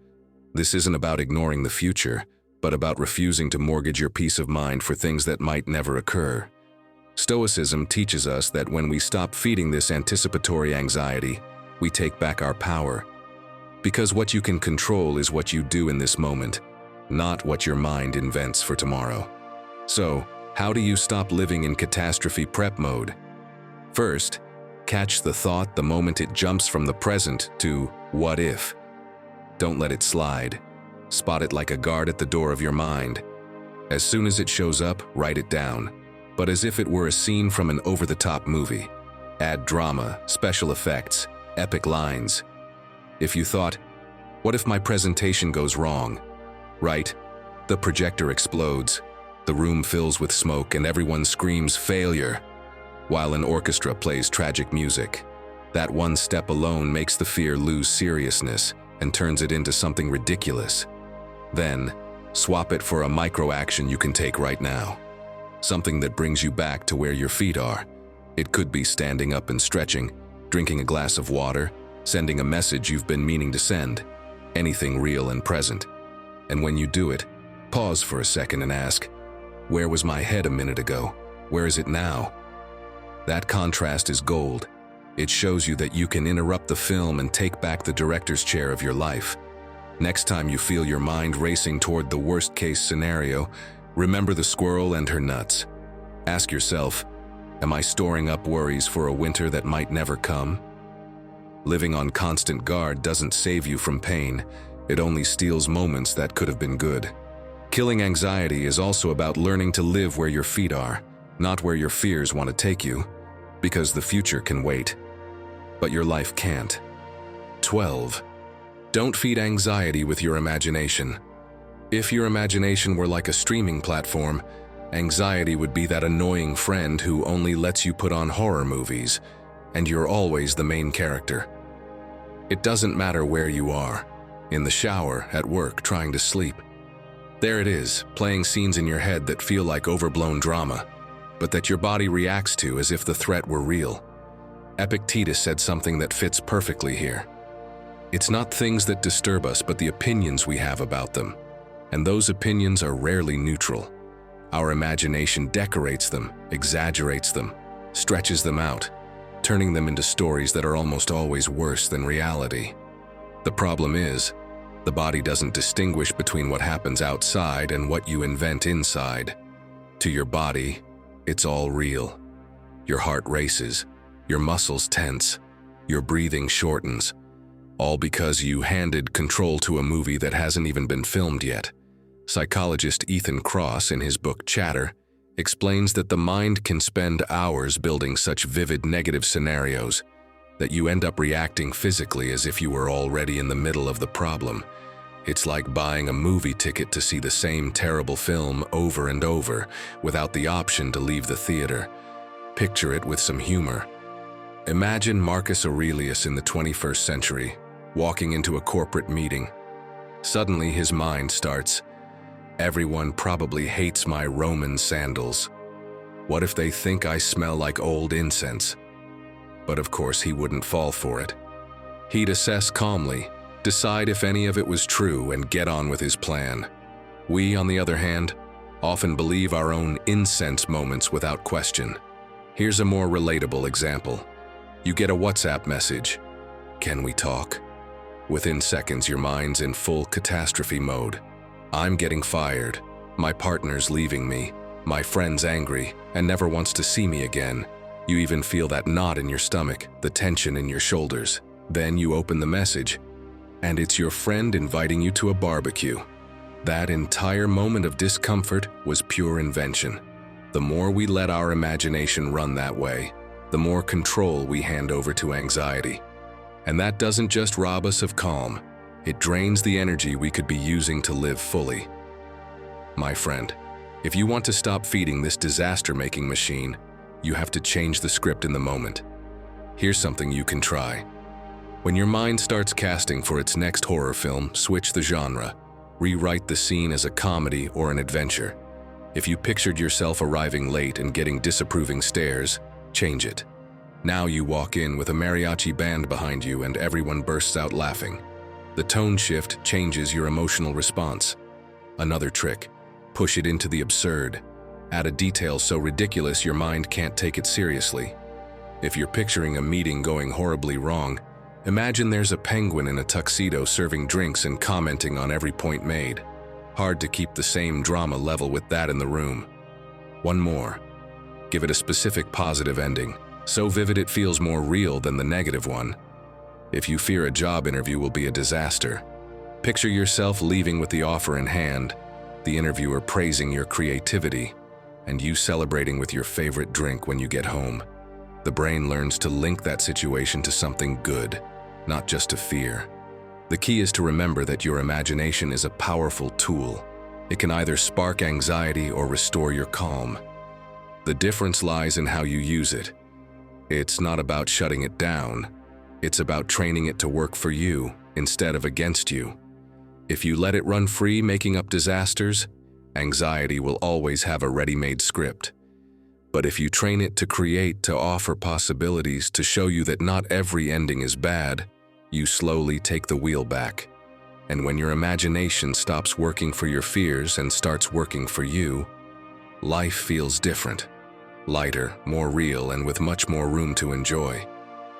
This isn't about ignoring the future, but about refusing to mortgage your peace of mind for things that might never occur. Stoicism teaches us that when we stop feeding this anticipatory anxiety, we take back our power. Because what you can control is what you do in this moment, not what your mind invents for tomorrow. So, how do you stop living in catastrophe prep mode? First, catch the thought the moment it jumps from the present to what if. Don't let it slide. Spot it like a guard at the door of your mind. As soon as it shows up, write it down, but as if it were a scene from an over-the-top movie. Add drama, special effects, epic lines. If you thought, what if my presentation goes wrong? Write, the projector explodes, the room fills with smoke and everyone screams failure, while an orchestra plays tragic music. That one step alone makes the fear lose seriousness and turns it into something ridiculous. Then, swap it for a micro-action you can take right now. Something that brings you back to where your feet are. It could be standing up and stretching, drinking a glass of water, sending a message you've been meaning to send. Anything real and present. And when you do it, pause for a second and ask, where was my head a minute ago? Where is it now? That contrast is gold. It shows you that you can interrupt the film and take back the director's chair of your life. Next time you feel your mind racing toward the worst-case scenario, remember the squirrel and her nuts. Ask yourself, am I storing up worries for a winter that might never come? Living on constant guard doesn't save you from pain. It only steals moments that could have been good. Killing anxiety is also about learning to live where your feet are, not where your fears want to take you, because the future can wait, but your life can't. 12. Don't feed anxiety with your imagination. If your imagination were like a streaming platform, anxiety would be that annoying friend who only lets you put on horror movies, and you're always the main character. It doesn't matter where you are, in the shower, at work, trying to sleep. There it is, playing scenes in your head that feel like overblown drama, but that your body reacts to as if the threat were real. Epictetus said something that fits perfectly here. It's not things that disturb us, but the opinions we have about them. And those opinions are rarely neutral. Our imagination decorates them, exaggerates them, stretches them out, turning them into stories that are almost always worse than reality. The problem is, the body doesn't distinguish between what happens outside and what you invent inside. To your body, it's all real. Your heart races, your muscles tense, your breathing shortens, all because you handed control to a movie that hasn't even been filmed yet. Psychologist Ethan Kross, in his book Chatter, explains that the mind can spend hours building such vivid negative scenarios that you end up reacting physically as if you were already in the middle of the problem. It's like buying a movie ticket to see the same terrible film over and over without the option to leave the theater. Picture it with some humor. Imagine Marcus Aurelius in the 21st century, walking into a corporate meeting. Suddenly his mind starts, "Everyone probably hates my Roman sandals. What if they think I smell like old incense?" But of course he wouldn't fall for it. He'd assess calmly, decide if any of it was true, and get on with his plan. We, on the other hand, often believe our own incense moments without question. Here's a more relatable example. You get a WhatsApp message. "Can we talk?" Within seconds, your mind's in full catastrophe mode. I'm getting fired. My partner's leaving me. My friend's angry and never wants to see me again. You even feel that knot in your stomach, the tension in your shoulders. Then you open the message, and it's your friend inviting you to a barbecue. That entire moment of discomfort was pure invention. The more we let our imagination run that way, the more control we hand over to anxiety. And that doesn't just rob us of calm, it drains the energy we could be using to live fully. My friend, if you want to stop feeding this disaster-making machine, you have to change the script in the moment. Here's something you can try. When your mind starts casting for its next horror film, switch the genre. Rewrite the scene as a comedy or an adventure. If you pictured yourself arriving late and getting disapproving stares, change it. Now you walk in with a mariachi band behind you and everyone bursts out laughing. The tone shift changes your emotional response. Another trick, push it into the absurd. Add a detail so ridiculous your mind can't take it seriously. If you're picturing a meeting going horribly wrong, imagine there's a penguin in a tuxedo serving drinks and commenting on every point made. Hard to keep the same drama level with that in the room. One more. Give it a specific positive ending, so vivid it feels more real than the negative one. If you fear a job interview will be a disaster, picture yourself leaving with the offer in hand, the interviewer praising your creativity, and you celebrating with your favorite drink when you get home. The brain learns to link that situation to something good, not just to fear. The key is to remember that your imagination is a powerful tool. It can either spark anxiety or restore your calm. The difference lies in how you use it. It's not about shutting it down. It's about training it to work for you instead of against you. If you let it run free making up disasters, anxiety will always have a ready-made script. But if you train it to create, to offer possibilities, to show you that not every ending is bad, you slowly take the wheel back. And when your imagination stops working for your fears and starts working for you, life feels different, lighter, more real, and with much more room to enjoy.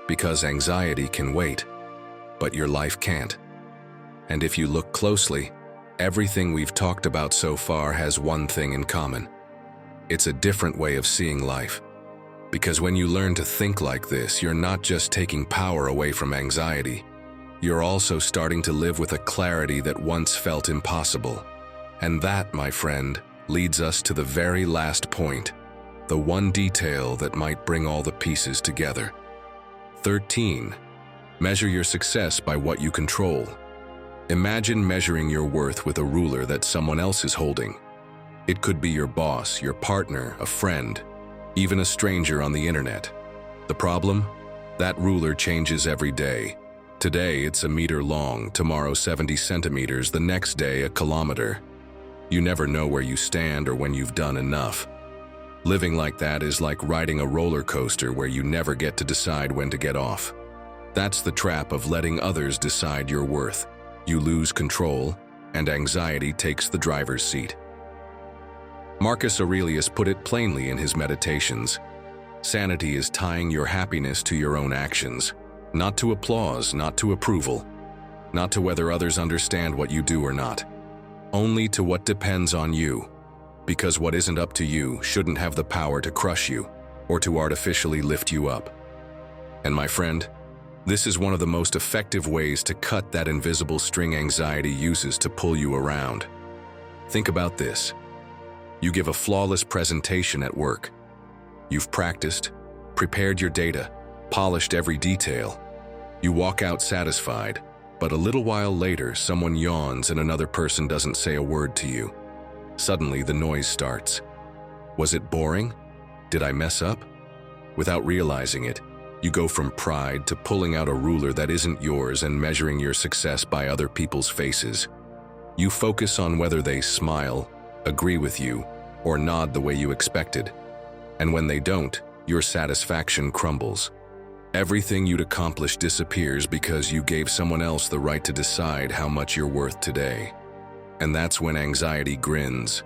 Because anxiety can wait, but your life can't. And if you look closely, everything we've talked about so far has one thing in common. It's a different way of seeing life. Because when you learn to think like this, you're not just taking power away from anxiety. You're also starting to live with a clarity that once felt impossible. And that, my friend, leads us to the very last point, the one detail that might bring all the pieces together. 13. Measure your success by what you control. Imagine measuring your worth with a ruler that someone else is holding. It could be your boss, your partner, a friend, even a stranger on the internet. The problem? That ruler changes every day. Today it's a meter long, tomorrow 70 centimeters, the next day a kilometer. You never know where you stand or when you've done enough. Living like that is like riding a roller coaster where you never get to decide when to get off. That's the trap of letting others decide your worth. You lose control, and anxiety takes the driver's seat. Marcus Aurelius put it plainly in his Meditations. Sanity is tying your happiness to your own actions, not to applause, not to approval, not to whether others understand what you do or not, only to what depends on you, because what isn't up to you shouldn't have the power to crush you or to artificially lift you up. And my friend, this is one of the most effective ways to cut that invisible string anxiety uses to pull you around. Think about this. You give a flawless presentation at work. You've practiced, prepared your data, polished every detail. You walk out satisfied, but a little while later, someone yawns and another person doesn't say a word to you. Suddenly, the noise starts. Was it boring? Did I mess up? Without realizing it, you go from pride to pulling out a ruler that isn't yours and measuring your success by other people's faces. You focus on whether they smile, agree with you, or nod the way you expected. And when they don't, your satisfaction crumbles. Everything you'd accomplish disappears because you gave someone else the right to decide how much you're worth today. And that's when anxiety grins,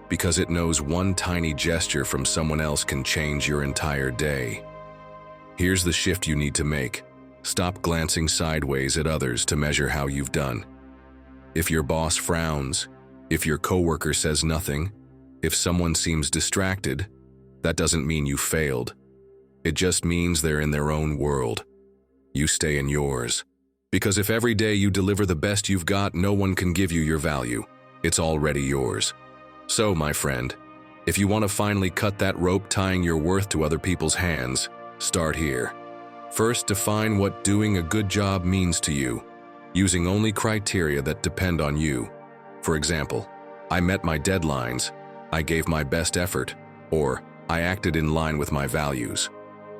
because it knows one tiny gesture from someone else can change your entire day. Here's the shift you need to make. Stop glancing sideways at others to measure how you've done. If your boss frowns, if your coworker says nothing, if someone seems distracted, that doesn't mean you failed. It just means they're in their own world. You stay in yours. Because if every day you deliver the best you've got, no one can give you your value. It's already yours. So, my friend, if you want to finally cut that rope tying your worth to other people's hands, start here. First, define what doing a good job means to you, using only criteria that depend on you. For example, I met my deadlines, I gave my best effort, or I acted in line with my values.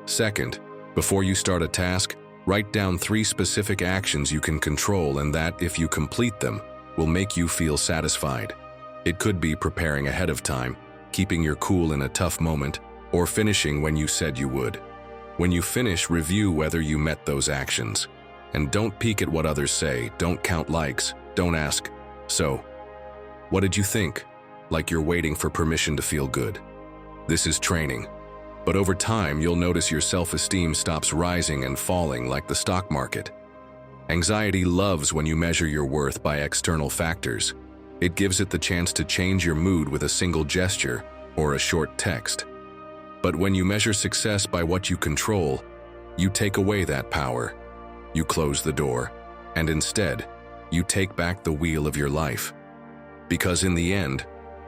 Second, before you start a task, write down 3 specific actions you can control and that, if you complete them, will make you feel satisfied. It could be preparing ahead of time, keeping your cool in a tough moment, or finishing when you said you would. When you finish, review whether you met those actions. And don't peek at what others say, don't count likes, don't ask, "So, what did you think?" like you're waiting for permission to feel good. This is training. But over time, you'll notice your self-esteem stops rising and falling like the stock market. Anxiety loves when you measure your worth by external factors. It gives it the chance to change your mood with a single gesture or a short text. But when you measure success by what you control, you take away that power. You close the door, and instead, you take back the wheel of your life. Because in the end,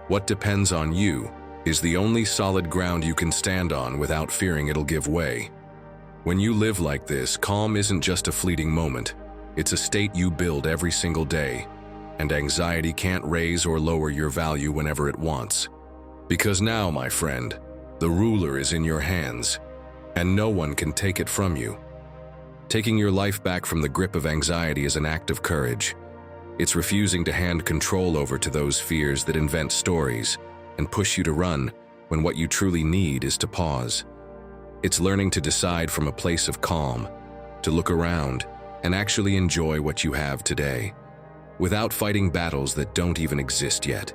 what depends on you is the only solid ground you can stand on without fearing it'll give way. When you live like this, calm isn't just a fleeting moment. It's a state you build every single day, and anxiety can't raise or lower your value whenever it wants. Because now, my friend, the ruler is in your hands, and no one can take it from you. Taking your life back from the grip of anxiety is an act of courage. It's refusing to hand control over to those fears that invent stories and push you to run when what you truly need is to pause. It's learning to decide from a place of calm, to look around and actually enjoy what you have today, without fighting battles that don't even exist yet.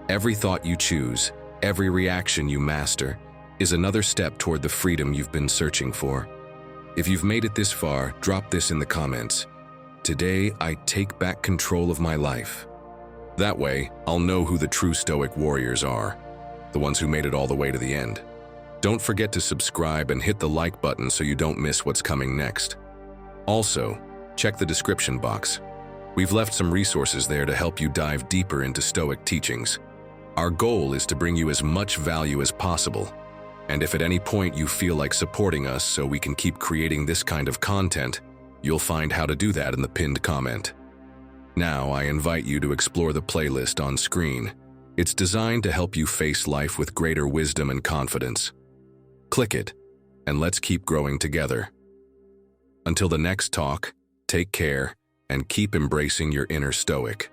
Every thought you choose, every reaction you master, is another step toward the freedom you've been searching for. If you've made it this far, drop this in the comments. Today, I take back control of my life. That way, I'll know who the true Stoic warriors are, the ones who made it all the way to the end. Don't forget to subscribe and hit the like button so you don't miss what's coming next. Also, check the description box. We've left some resources there to help you dive deeper into Stoic teachings. Our goal is to bring you as much value as possible. And if at any point you feel like supporting us so we can keep creating this kind of content, you'll find how to do that in the pinned comment. Now, I invite you to explore the playlist on screen. It's designed to help you face life with greater wisdom and confidence. Click it, and let's keep growing together. Until the next talk, take care and keep embracing your inner Stoic.